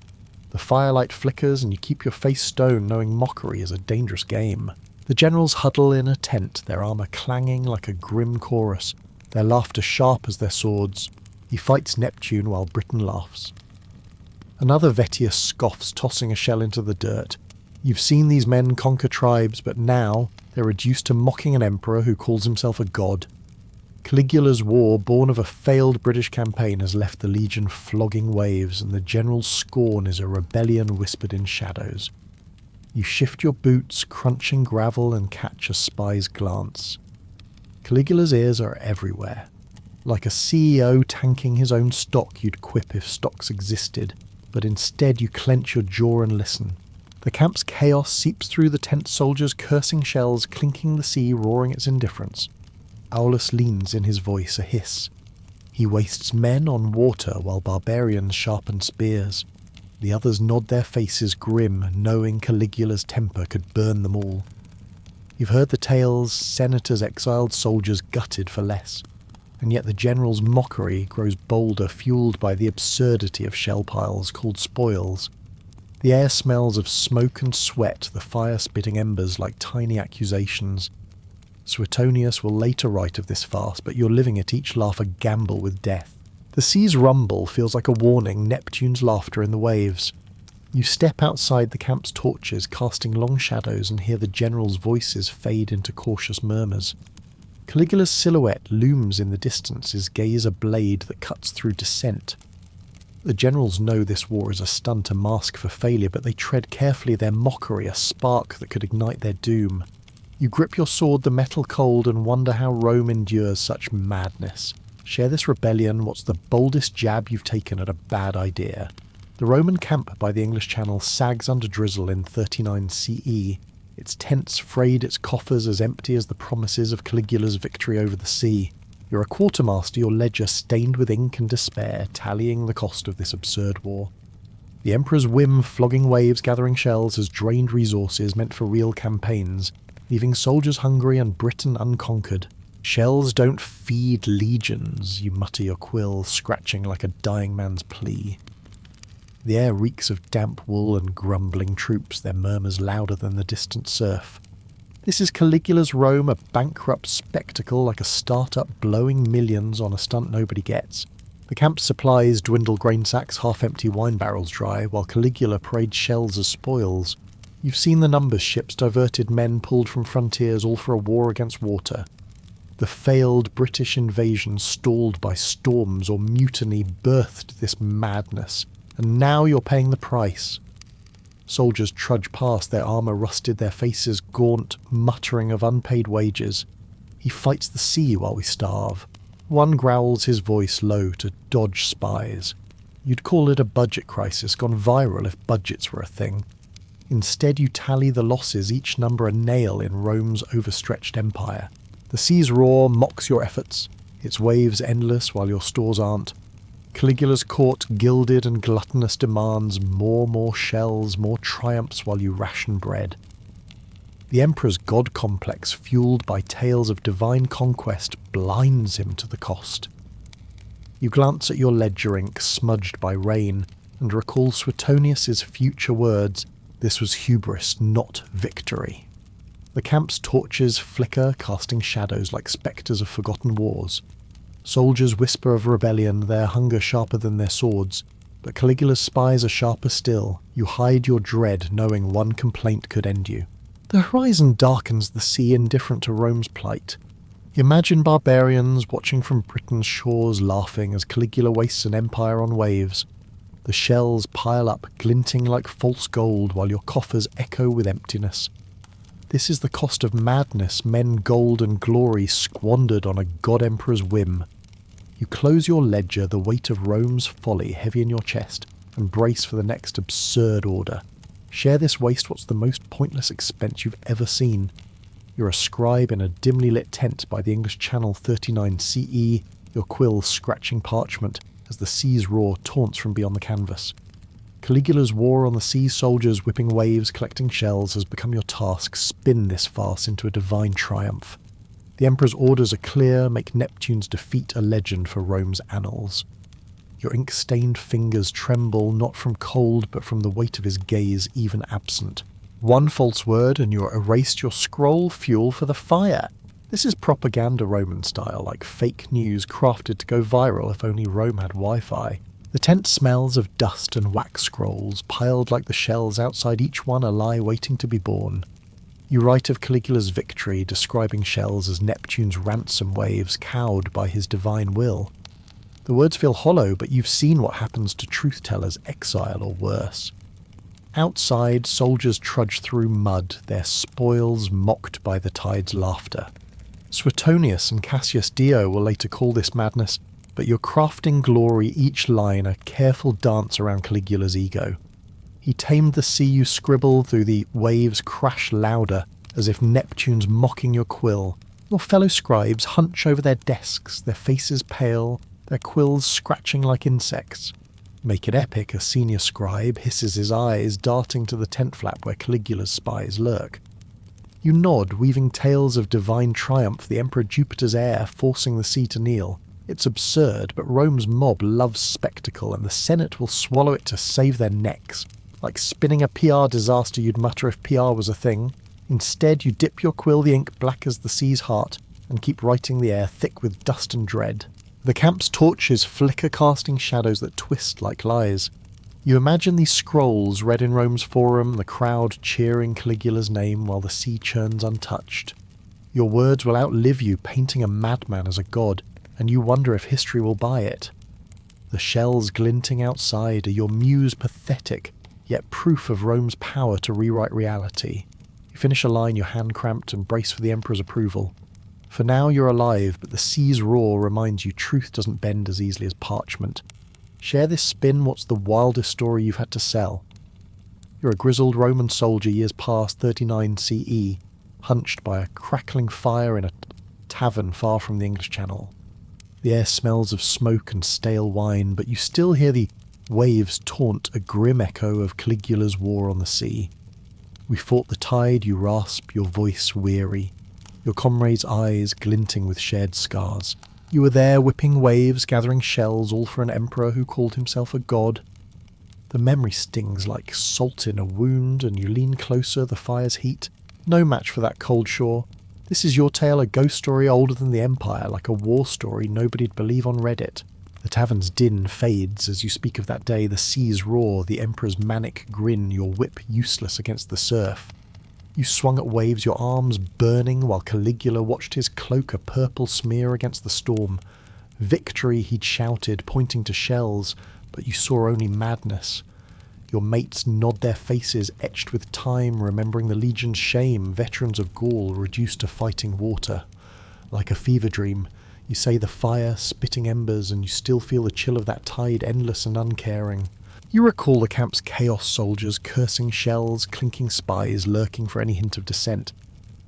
The firelight flickers and you keep your face stone, knowing mockery is a dangerous game. The generals huddle in a tent, their armour clanging like a grim chorus, their laughter sharp as their swords. He fights Neptune while Britain laughs. Another Vettius scoffs, tossing a shell into the dirt. You've seen these men conquer tribes, but now they're reduced to mocking an emperor who calls himself a god. Caligula's war, born of a failed British campaign, has left the legion flogging waves, and the general's scorn is a rebellion whispered in shadows. You shift your boots, crunching gravel, and catch a spy's glance. Caligula's ears are everywhere. Like a CEO tanking his own stock, you'd quip if stocks existed, but instead you clench your jaw and listen. The camp's chaos seeps through the tent soldiers, cursing shells, clinking the sea, roaring its indifference. Aulus leans in his voice, a hiss. He wastes men on water while barbarians sharpen spears. The others nod their faces grim, knowing Caligula's temper could burn them all. You've heard the tales, senators, exiled soldiers gutted for less. And yet the general's mockery grows bolder, fueled by the absurdity of shell piles called spoils. The air smells of smoke and sweat, the fire spitting embers like tiny accusations. Suetonius will later write of this farce, but you're living it, each laugh a gamble with death. The sea's rumble feels like a warning, Neptune's laughter in the waves. You step outside the camp's torches, casting long shadows, and hear the general's voices fade into cautious murmurs. Caligula's silhouette looms in the distance, his gaze a blade that cuts through dissent. The generals know this war is a stunt, a mask for failure, but they tread carefully, their mockery a spark that could ignite their doom. You grip your sword, the metal cold, and wonder how Rome endures such madness. Share this rebellion, what's the boldest jab you've taken at a bad idea? The Roman camp by the English Channel sags under drizzle in 39 CE. Its tents frayed, its coffers as empty as the promises of Caligula's victory over the sea. You're a quartermaster, your ledger stained with ink and despair, tallying the cost of this absurd war. The Emperor's whim, flogging waves, gathering shells, has drained resources meant for real campaigns, leaving soldiers hungry and Britain unconquered. Shells don't feed legions, you mutter your quill, scratching like a dying man's plea. The air reeks of damp wool and grumbling troops, their murmurs louder than the distant surf. This is Caligula's Rome, a bankrupt spectacle like a start-up blowing millions on a stunt nobody gets. The camp's supplies dwindle grain sacks, half-empty wine barrels dry, while Caligula parades shells as spoils. You've seen the numbers, ships diverted, men pulled from frontiers, all for a war against water. The failed British invasion, stalled by storms or mutiny, birthed this madness. And now you're paying the price. Soldiers trudge past, their armour rusted, their faces gaunt, muttering of unpaid wages. He fights the sea while we starve. One growls his voice low to dodge spies. You'd call it a budget crisis, gone viral if budgets were a thing. Instead you tally the losses, each number a nail in Rome's overstretched empire. The sea's roar mocks your efforts, its waves endless while your stores aren't. Caligula's court, gilded and gluttonous, demands more shells, more triumphs while you ration bread. The emperor's god complex, fueled by tales of divine conquest, blinds him to the cost. You glance at your ledger ink, smudged by rain, and recall Suetonius's future words, "This was hubris, not victory." The camp's torches flicker, casting shadows like spectres of forgotten wars. Soldiers whisper of rebellion, their hunger sharper than their swords, but Caligula's spies are sharper still. You hide your dread, knowing one complaint could end you. The horizon darkens the sea, indifferent to Rome's plight. Imagine barbarians watching from Britain's shores, laughing as Caligula wastes an empire on waves. The shells pile up, glinting like false gold, while your coffers echo with emptiness. This is the cost of madness, men, gold and glory squandered on a god-emperor's whim. You close your ledger, the weight of Rome's folly heavy in your chest, and brace for the next absurd order. Share this waste, what's the most pointless expense you've ever seen. You're a scribe in a dimly lit tent by the English Channel 39 CE, your quill scratching parchment as the sea's roar taunts from beyond the canvas. Caligula's war on the sea, soldiers whipping waves, collecting shells, has become your task. Spin this farce into a divine triumph. The Emperor's orders are clear, make Neptune's defeat a legend for Rome's annals. Your ink-stained fingers tremble, not from cold, but from the weight of his gaze, even absent. One false word and you're erased, your scroll fuel for the fire. This is propaganda Roman style, like fake news crafted to go viral if only Rome had Wi-Fi. The tent smells of dust and wax scrolls, piled like the shells, outside each one a lie waiting to be born. You write of Caligula's victory, describing shells as Neptune's ransom waves, cowed by his divine will. The words feel hollow, but you've seen what happens to truth-tellers, exile or worse. Outside, soldiers trudge through mud, their spoils mocked by the tide's laughter. Suetonius and Cassius Dio will later call this madness, but you're crafting glory, each line a careful dance around Caligula's ego. He tamed the sea, you scribble, through the waves crash louder, as if Neptune's mocking your quill. Your fellow scribes hunch over their desks, their faces pale, their quills scratching like insects. Make it epic, a senior scribe hisses his eyes, darting to the tent flap where Caligula's spies lurk. You nod, weaving tales of divine triumph, the Emperor Jupiter's heir forcing the sea to kneel. It's absurd, but Rome's mob loves spectacle, and the Senate will swallow it to save their necks. Like spinning a PR disaster you'd mutter if PR was a thing. Instead, you dip your quill, the ink black as the sea's heart, and keep writing the air thick with dust and dread. The camp's torches flicker, casting shadows that twist like lies. You imagine these scrolls read in Rome's forum, the crowd cheering Caligula's name while the sea churns untouched. Your words will outlive you, painting a madman as a god, and you wonder if history will buy it. The shells glinting outside are your muse pathetic, yet proof of Rome's power to rewrite reality. You finish a line, your hand cramped, and brace for the Emperor's approval. For now you're alive, but the sea's roar reminds you truth doesn't bend as easily as parchment. Share this spin, what's the wildest story you've had to sell? You're a grizzled Roman soldier years past 39 CE, hunched by a crackling fire in a tavern far from the English Channel. The air smells of smoke and stale wine, but you still hear the waves taunt a grim echo of Caligula's war on the sea. We fought the tide, you rasp, your voice weary, your comrades' eyes glinting with shared scars. You were there whipping waves, gathering shells, all for an emperor who called himself a god. The memory stings like salt in a wound, and you lean closer, the fire's heat. No match for that cold shore. This is your tale, a ghost story older than the Empire, like a war story nobody'd believe on Reddit. The tavern's din fades as you speak of that day, the sea's roar, the Emperor's manic grin, your whip useless against the surf. You swung at waves, your arms burning, while Caligula watched his cloak a purple smear against the storm. Victory, he'd shouted, pointing to shells, but you saw only madness. Your mates nod their faces, etched with time, remembering the legion's shame, veterans of Gaul reduced to fighting water. Like a fever dream, you say the fire, spitting embers, and you still feel the chill of that tide, endless and uncaring. You recall the camp's chaos soldiers, cursing shells, clinking spies, lurking for any hint of dissent.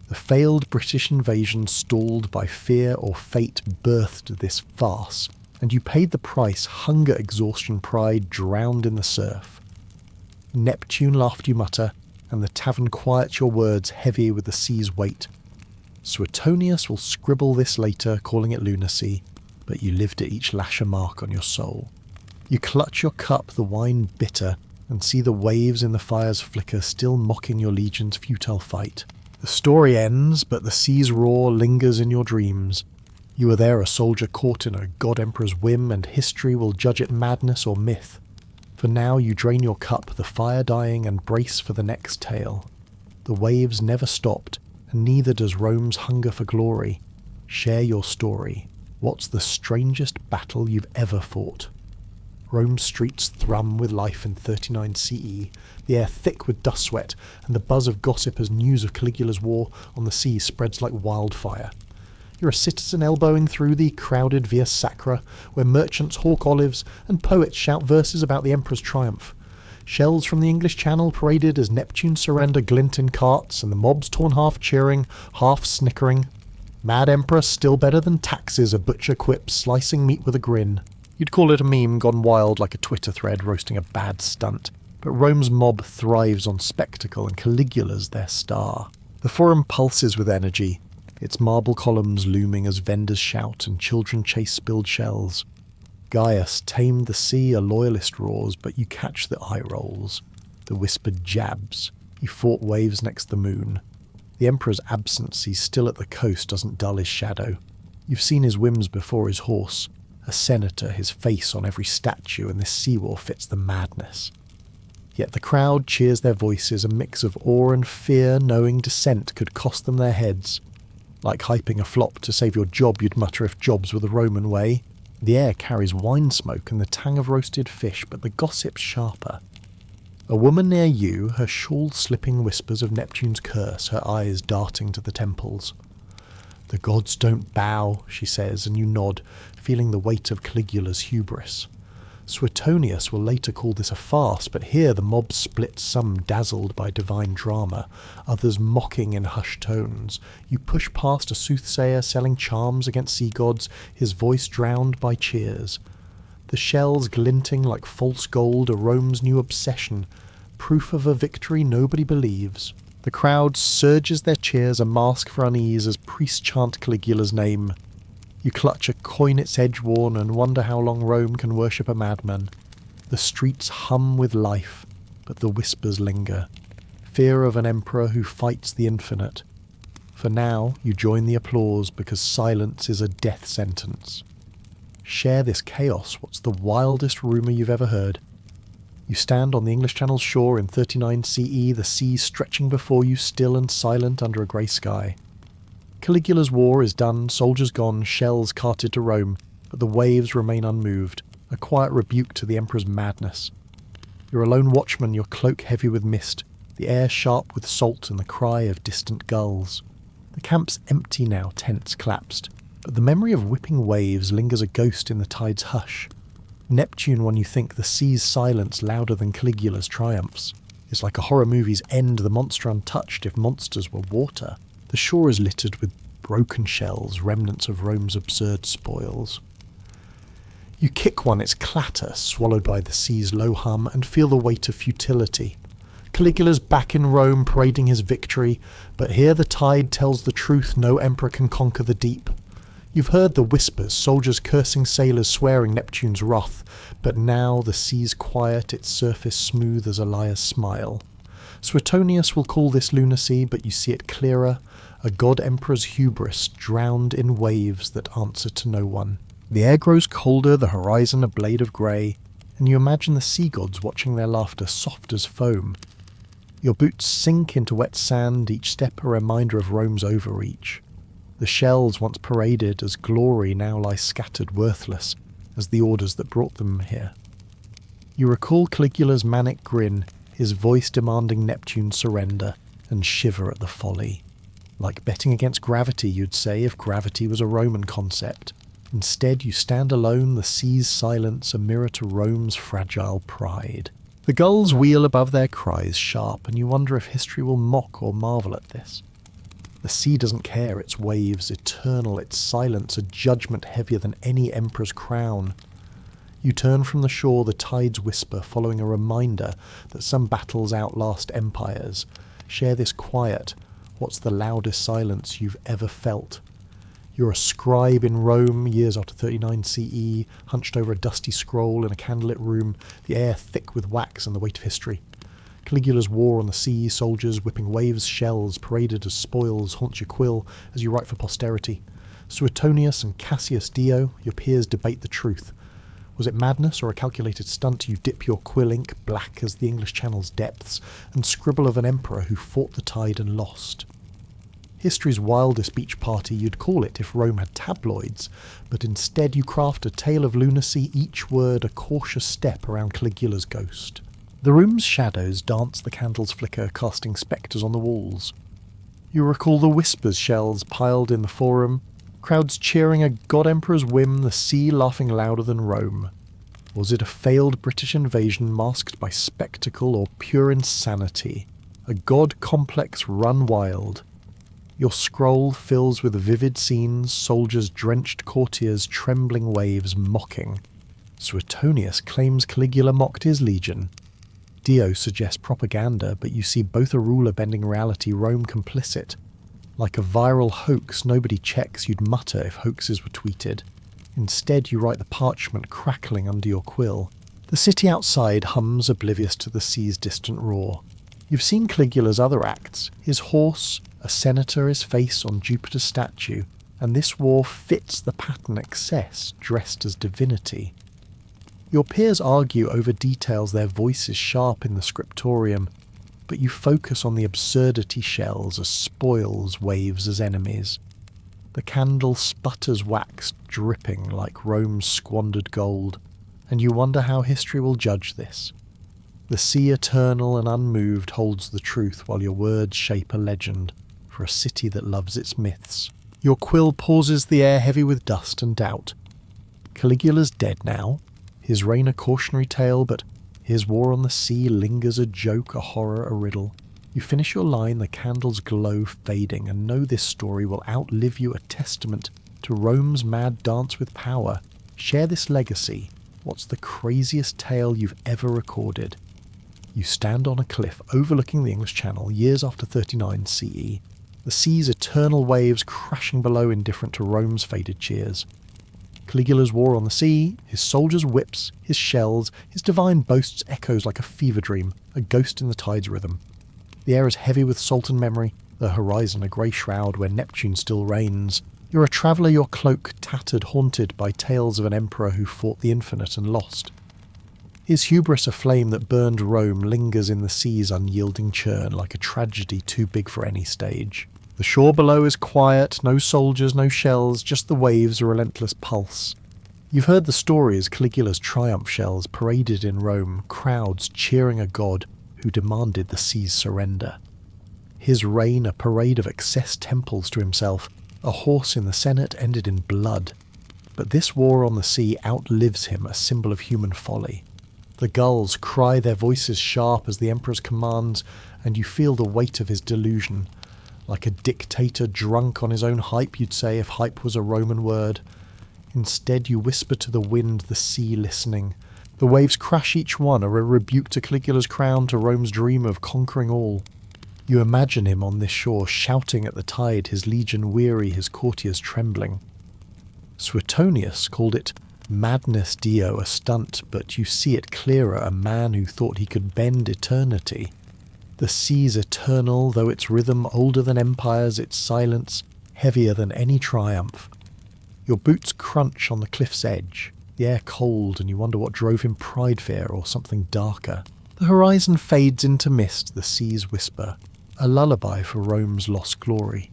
The failed British invasion, stalled by fear or fate, birthed this farce, and you paid the price, hunger, exhaustion, pride, drowned in the surf. Neptune laughed you mutter, and the tavern quiets your words, heavy with the sea's weight. Suetonius will scribble this later, calling it lunacy, but you lived it, each lash a mark on your soul. You clutch your cup, the wine bitter, and see the waves in the fire's flicker, still mocking your legion's futile fight. The story ends, but the sea's roar lingers in your dreams. You are there, a soldier caught in a god-emperor's whim, and history will judge it madness or myth. For now you drain your cup, the fire dying, and brace for the next tale. The waves never stopped, and neither does Rome's hunger for glory. Share your story. What's the strangest battle you've ever fought? Rome's streets thrum with life in 39 CE, the air thick with dust sweat, and the buzz of gossip as news of Caligula's war on the sea spreads like wildfire. You're a citizen elbowing through the crowded Via Sacra, where merchants hawk olives and poets shout verses about the emperor's triumph. Shells from the English Channel paraded as Neptune's surrender glint in carts, and the mobs torn half cheering, half snickering. Mad emperor, still better than taxes, a butcher quips, slicing meat with a grin. You'd call it a meme gone wild, like a Twitter thread roasting a bad stunt. But Rome's mob thrives on spectacle, and Caligula's their star. The forum pulses with energy, its marble columns looming as vendors shout and children chase spilled shells. Gaius tamed the sea, a loyalist roars, but you catch the eye rolls, the whispered jabs. He fought waves next the moon. The Emperor's absence, he's still at the coast, doesn't dull his shadow. You've seen his whims before his horse. A senator, his face on every statue, and this sea war fits the madness. Yet the crowd cheers their voices, a mix of awe and fear, knowing dissent could cost them their heads. Like hyping a flop to save your job, you'd mutter if jobs were the Roman way. The air carries wine smoke and the tang of roasted fish, but the gossip's sharper. A woman near you, her shawl slipping whispers of Neptune's curse, her eyes darting to the temples. The gods don't bow, she says, and you nod, feeling the weight of Caligula's hubris. Suetonius will later call this a farce, but here the mob splits, some dazzled by divine drama, others mocking in hushed tones. You push past a soothsayer selling charms against sea gods, his voice drowned by cheers. The shells glinting like false gold are Rome's new obsession, proof of a victory nobody believes. The crowd surges their cheers, a mask for unease as priests chant Caligula's name. You clutch a coin its edge worn and wonder how long Rome can worship a madman. The streets hum with life, but the whispers linger. Fear of an emperor who fights the infinite. For now, you join the applause because silence is a death sentence. Share this chaos. What's the wildest rumour you've ever heard? You stand on the English Channel shore in 39 CE, the sea stretching before you still and silent under a grey sky. Caligula's war is done, soldiers gone, shells carted to Rome, but the waves remain unmoved, a quiet rebuke to the emperor's madness. You're a lone watchman, your cloak heavy with mist, the air sharp with salt and the cry of distant gulls. The camp's empty now, tents collapsed, but the memory of whipping waves lingers a ghost in the tide's hush. Neptune, when you think the sea's silence louder than Caligula's triumphs. It's like a horror movie's end, the monster untouched if monsters were water. The shore is littered with broken shells, remnants of Rome's absurd spoils. You kick one, its clatter, swallowed by the sea's low hum, and feel the weight of futility. Caligula's back in Rome, parading his victory, but here the tide tells the truth, no emperor can conquer the deep. You've heard the whispers, soldiers cursing sailors, swearing Neptune's wrath, but now the sea's quiet, its surface smooth as a liar's smile. Suetonius will call this lunacy, but you see it clearer, a god-emperor's hubris drowned in waves that answer to no one. The air grows colder, the horizon a blade of grey, and you imagine the sea gods watching their laughter soft as foam. Your boots sink into wet sand, each step a reminder of Rome's overreach. The shells once paraded as glory now lie scattered worthless as the orders that brought them here. You recall Caligula's manic grin, his voice demanding Neptune's surrender, and shiver at the folly. Like betting against gravity, you'd say, if gravity was a Roman concept. Instead, you stand alone, the sea's silence a mirror to Rome's fragile pride. The gulls wheel above their cries sharp, and you wonder if history will mock or marvel at this. The sea doesn't care, its waves eternal, its silence a judgment heavier than any emperor's crown. You turn from the shore, the tide's whisper, following a reminder that some battles outlast empires. Share this quiet, what's the loudest silence you've ever felt? You're a scribe in Rome, years after 39 CE, hunched over a dusty scroll in a candlelit room, the air thick with wax and the weight of history. Caligula's war on the sea, soldiers whipping waves, shells, paraded as spoils, haunt your quill as you write for posterity. Suetonius and Cassius Dio, your peers debate the truth. Was it madness or a calculated stunt? You dip your quill ink, black as the English Channel's depths, and scribble of an emperor who fought the tide and lost. History's wildest beach party, you'd call it if Rome had tabloids, but instead you craft a tale of lunacy, each word a cautious step around Caligula's ghost. The room's shadows dance, the candles flicker, casting spectres on the walls. You recall the whispers shells piled in the forum, crowds cheering a god-emperor's whim, the sea laughing louder than Rome. Was it a failed British invasion masked by spectacle or pure insanity? A god complex run wild. Your scroll fills with vivid scenes, soldiers, drenched courtiers, trembling waves, mocking. Suetonius claims Caligula mocked his legion. Dio suggests propaganda, but you see both a ruler bending reality, Rome complicit. Like a viral hoax nobody checks, you'd mutter if hoaxes were tweeted. Instead you write the parchment crackling under your quill. The city outside hums oblivious to the sea's distant roar. You've seen Caligula's other acts, his horse, a senator, his face on Jupiter's statue, and this war fits the pattern excess, dressed as divinity. Your peers argue over details, their voices sharp in the scriptorium, but you focus on the absurdity shells as spoils, waves as enemies. The candle sputters wax, dripping like Rome's squandered gold, and you wonder how history will judge this. The sea eternal and unmoved holds the truth while your words shape a legend for a city that loves its myths. Your quill pauses, the air heavy with dust and doubt. Caligula's dead now, his reign a cautionary tale, but his war on the sea lingers a joke, a horror, a riddle. You finish your line, the candle's glow fading, and know this story will outlive you, a testament to Rome's mad dance with power. Share this legacy. What's the craziest tale you've ever recorded? You stand on a cliff overlooking the English Channel, years after 39 CE. The sea's eternal waves crashing below, indifferent to Rome's faded cheers. Caligula's war on the sea, his soldiers' whips, his shells, his divine boasts echoes like a fever dream, a ghost in the tide's rhythm. The air is heavy with salt and memory, the horizon a grey shroud where Neptune still reigns. You're a traveller, your cloak tattered, haunted by tales of an emperor who fought the infinite and lost. His hubris aflame that burned Rome lingers in the sea's unyielding churn like a tragedy too big for any stage. The shore below is quiet, no soldiers, no shells, just the waves' relentless pulse. You've heard the story as Caligula's triumph shells paraded in Rome, crowds cheering a god who demanded the sea's surrender. His reign a parade of excess temples to himself, a horse in the Senate ended in blood. But this war on the sea outlives him, a symbol of human folly. The gulls cry their voices sharp as the emperor's commands, and you feel the weight of his delusion. Like a dictator drunk on his own hype, you'd say, if hype was a Roman word. Instead you whisper to the wind, the sea listening. The waves crash each one, a rebuke to Caligula's crown, to Rome's dream of conquering all. You imagine him on this shore, shouting at the tide, his legion weary, his courtiers trembling. Suetonius called it madness Dio, a stunt, but you see it clearer, a man who thought he could bend eternity. The sea's eternal, though its rhythm older than empires, its silence heavier than any triumph. Your boots crunch on the cliff's edge, the air cold, and you wonder what drove him, pride fear or something darker. The horizon fades into mist, the sea's whisper, a lullaby for Rome's lost glory.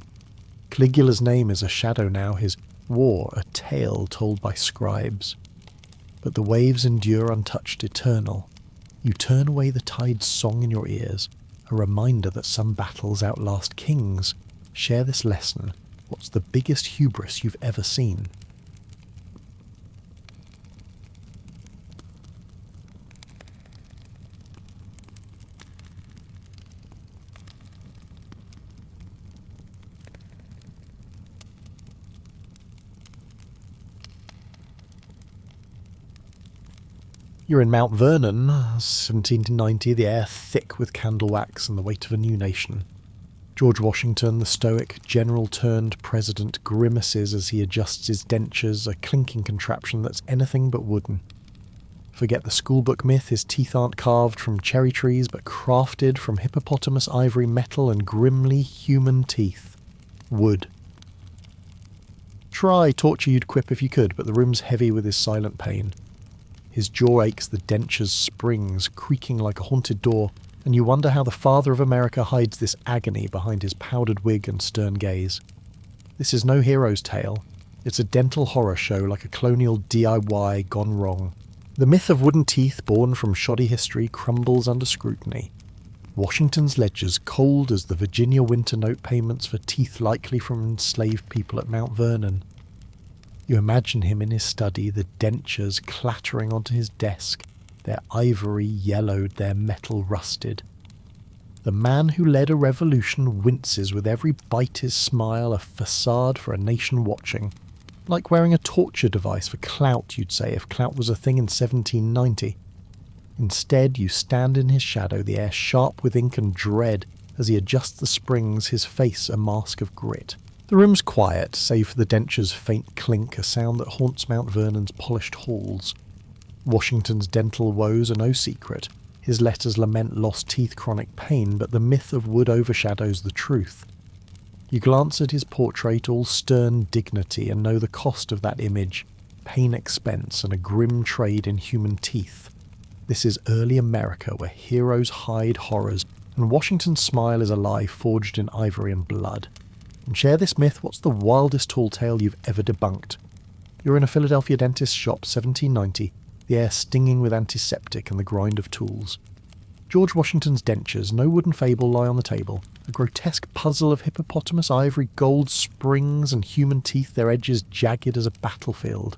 Caligula's name is a shadow now, his war a tale told by scribes. But the waves endure untouched, eternal. You turn away the tide's song in your ears, a reminder that some battles outlast kings. Share this lesson. What's the biggest hubris you've ever seen? You're in Mount Vernon, 1790, the air thick with candle wax and the weight of a new nation. George Washington, the stoic general turned president, grimaces as he adjusts his dentures, a clinking contraption that's anything but wooden. Forget the schoolbook myth, his teeth aren't carved from cherry trees but crafted from hippopotamus ivory metal and grimly human teeth. Wood. Try torture you'd quip if you could, but the room's heavy with his silent pain. His jaw aches, the dentures springs, creaking like a haunted door, and you wonder how the father of America hides this agony behind his powdered wig and stern gaze. This is no hero's tale. It's a dental horror show like a colonial DIY gone wrong. The myth of wooden teeth born from shoddy history crumbles under scrutiny. Washington's ledgers cold as the Virginia winter note payments for teeth likely from enslaved people at Mount Vernon. You imagine him in his study, the dentures clattering onto his desk, their ivory yellowed, their metal rusted. The man who led a revolution winces with every bite his smile, a facade for a nation watching. Like wearing a torture device for clout, you'd say, if clout was a thing in 1790. Instead, you stand in his shadow, the air sharp with ink and dread, as he adjusts the springs, his face a mask of grit. The room's quiet, save for the denture's faint clink, a sound that haunts Mount Vernon's polished halls. Washington's dental woes are no secret. His letters lament lost teeth, chronic pain, but the myth of wood overshadows the truth. You glance at his portrait, all stern dignity, and know the cost of that image, pain expense and a grim trade in human teeth. This is early America, where heroes hide horrors, and Washington's smile is a lie forged in ivory and blood. And share this myth, what's the wildest tall tale you've ever debunked? You're in a Philadelphia dentist's shop, 1790, the air stinging with antiseptic and the grind of tools. George Washington's dentures, no wooden fable, lie on the table, a grotesque puzzle of hippopotamus ivory, gold springs and human teeth, their edges jagged as a battlefield.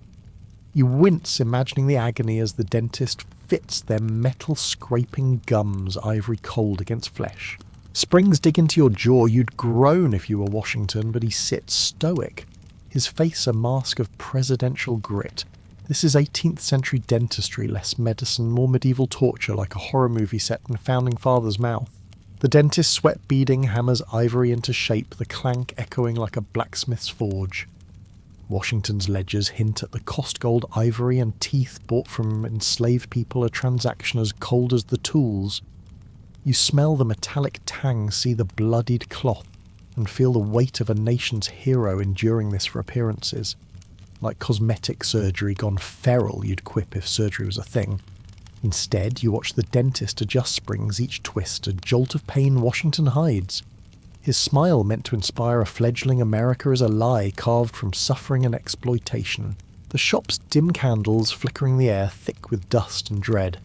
You wince imagining the agony as the dentist fits their metal-scraping gums ivory cold against flesh. Springs dig into your jaw, you'd groan if you were Washington, but he sits stoic, his face a mask of presidential grit. This is 18th century dentistry, less medicine, more medieval torture like a horror movie set in Founding Father's mouth. The dentist's sweat beading hammers ivory into shape, the clank echoing like a blacksmith's forge. Washington's ledgers hint at the cost gold ivory and teeth bought from enslaved people, a transaction as cold as the tools. You smell the metallic tang, see the bloodied cloth, and feel the weight of a nation's hero enduring this for appearances. Like cosmetic surgery gone feral, you'd quip if surgery was a thing. Instead, you watch the dentist adjust springs each twist, a jolt of pain Washington hides. His smile meant to inspire a fledgling America is a lie carved from suffering and exploitation. The shop's dim candles flickering the air thick with dust and dread.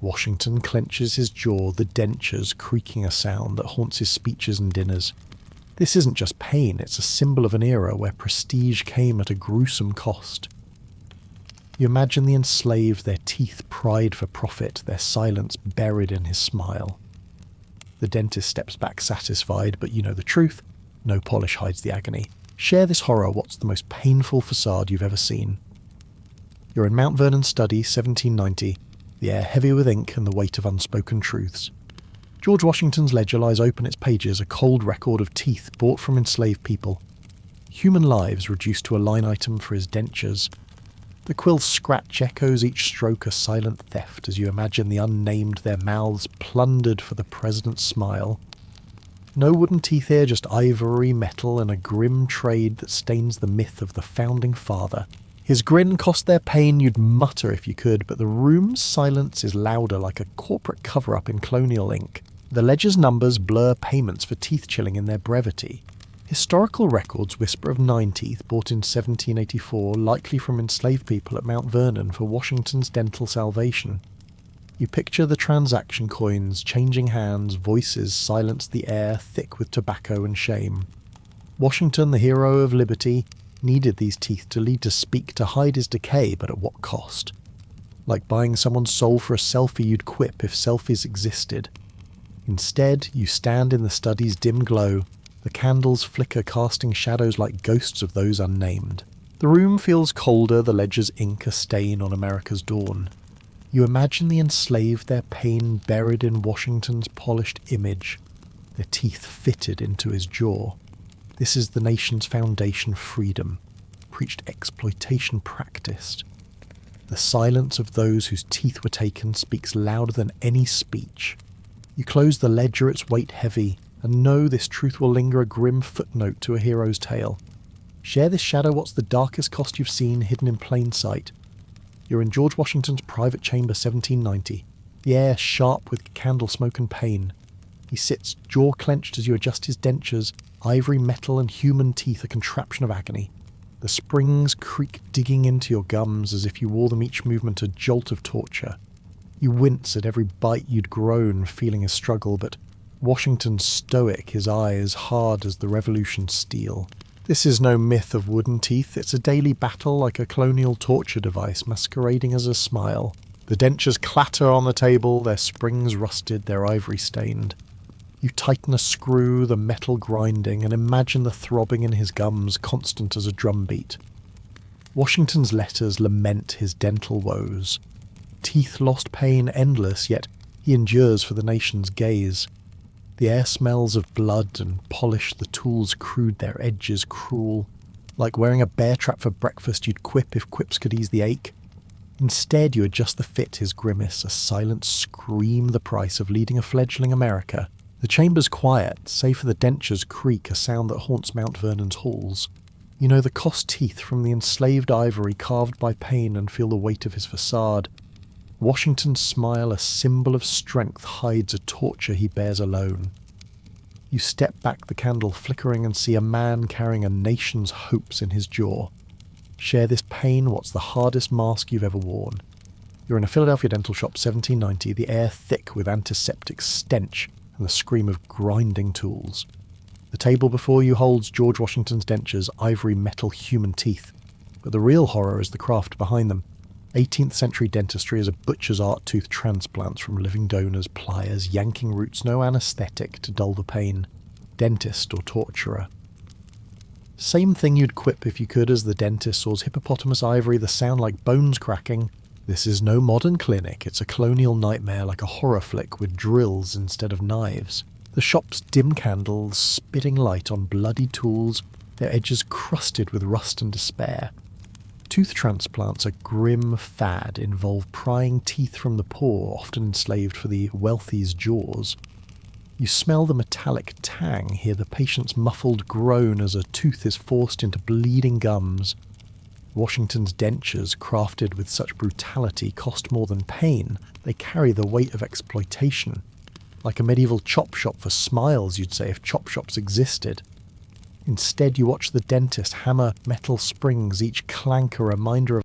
Washington clenches his jaw, the dentures creaking a sound that haunts his speeches and dinners. This isn't just pain, it's a symbol of an era where prestige came at a gruesome cost. You imagine the enslaved, their teeth pried for profit, their silence buried in his smile. The dentist steps back satisfied, but you know the truth. No polish hides the agony. Share this horror. What's the most painful facade you've ever seen? You're in Mount Vernon study, 1790, the air heavy with ink and the weight of unspoken truths. George Washington's ledger lies open its pages, a cold record of teeth bought from enslaved people. Human lives reduced to a line item for his dentures. The quill's scratch echoes each stroke a silent theft as you imagine the unnamed, their mouths plundered for the president's smile. No wooden teeth here, just ivory, metal, and a grim trade that stains the myth of the founding father. His grin cost their pain, you'd mutter if you could, but the room's silence is louder like a corporate cover-up in colonial ink. The ledger's numbers blur payments for teeth chilling in their brevity. Historical records whisper of 9 teeth bought in 1784, likely from enslaved people at Mount Vernon for Washington's dental salvation. You picture the transaction coins, changing hands, voices silence the air thick with tobacco and shame. Washington, the hero of liberty, needed these teeth to lead to speak, to hide his decay, but at what cost? Like buying someone's soul for a selfie you'd quip if selfies existed. Instead, you stand in the study's dim glow. The candles flicker, casting shadows like ghosts of those unnamed. The room feels colder, the ledger's ink a stain on America's dawn. You imagine the enslaved, their pain buried in Washington's polished image, their teeth fitted into his jaw. This is the nation's foundation, freedom, preached exploitation practiced. The silence of those whose teeth were taken speaks louder than any speech. You close the ledger, its weight heavy, and know this truth will linger, a grim footnote to a hero's tale. Share this shadow. What's the darkest cost you've seen, hidden in plain sight? You're in George Washington's private chamber, 1790. The air sharp with candle smoke and pain. He sits, jaw clenched as you adjust his dentures, ivory, metal, and human teeth, a contraption of agony. The springs creak, digging into your gums as if you wore them, each movement a jolt of torture. You wince at every bite, you'd groan, feeling his struggle, but Washington's stoic, his eyes hard as the revolution's steel. This is no myth of wooden teeth, it's a daily battle like a colonial torture device masquerading as a smile. The dentures clatter on the table, their springs rusted, their ivory stained. You tighten a screw, the metal grinding, and imagine the throbbing in his gums, constant as a drumbeat. Washington's letters lament his dental woes. Teeth lost, pain endless, yet he endures for the nation's gaze. The air smells of blood and polish, the tools crude, their edges cruel. Like wearing a bear trap for breakfast, you'd quip if quips could ease the ache. Instead, you adjust the fit, his grimace, a silent scream, the price of leading a fledgling America. The chamber's quiet, save for the dentures creak, a sound that haunts Mount Vernon's halls. You know the cost teeth from the enslaved ivory carved by pain and feel the weight of his facade. Washington's smile, a symbol of strength, hides a torture he bears alone. You step back, the candle flickering, and see a man carrying a nation's hopes in his jaw. Share this pain. What's the hardest mask you've ever worn? You're in a Philadelphia dental shop, 1790, the air thick with antiseptic stench and the scream of grinding tools. The table before you holds George Washington's dentures, ivory, metal, human teeth. But the real horror is the craft behind them. 18th century dentistry is a butcher's art, tooth transplants from living donors, pliers, yanking roots, no anaesthetic to dull the pain. Dentist or torturer. Same thing you'd quip if you could as the dentist saws hippopotamus ivory, the sound like bones cracking. This is no modern clinic, it's a colonial nightmare like a horror flick with drills instead of knives. The shop's dim candles, spitting light on bloody tools, their edges crusted with rust and despair. Tooth transplants, a grim fad, involve prying teeth from the poor, often enslaved for the wealthy's jaws. You smell the metallic tang, hear the patient's muffled groan as a tooth is forced into bleeding gums. Washington's dentures, crafted with such brutality, cost more than pain. They carry the weight of exploitation. Like a medieval chop shop for smiles, you'd say, if chop shops existed. Instead, you watch the dentist hammer metal springs, each clank a reminder of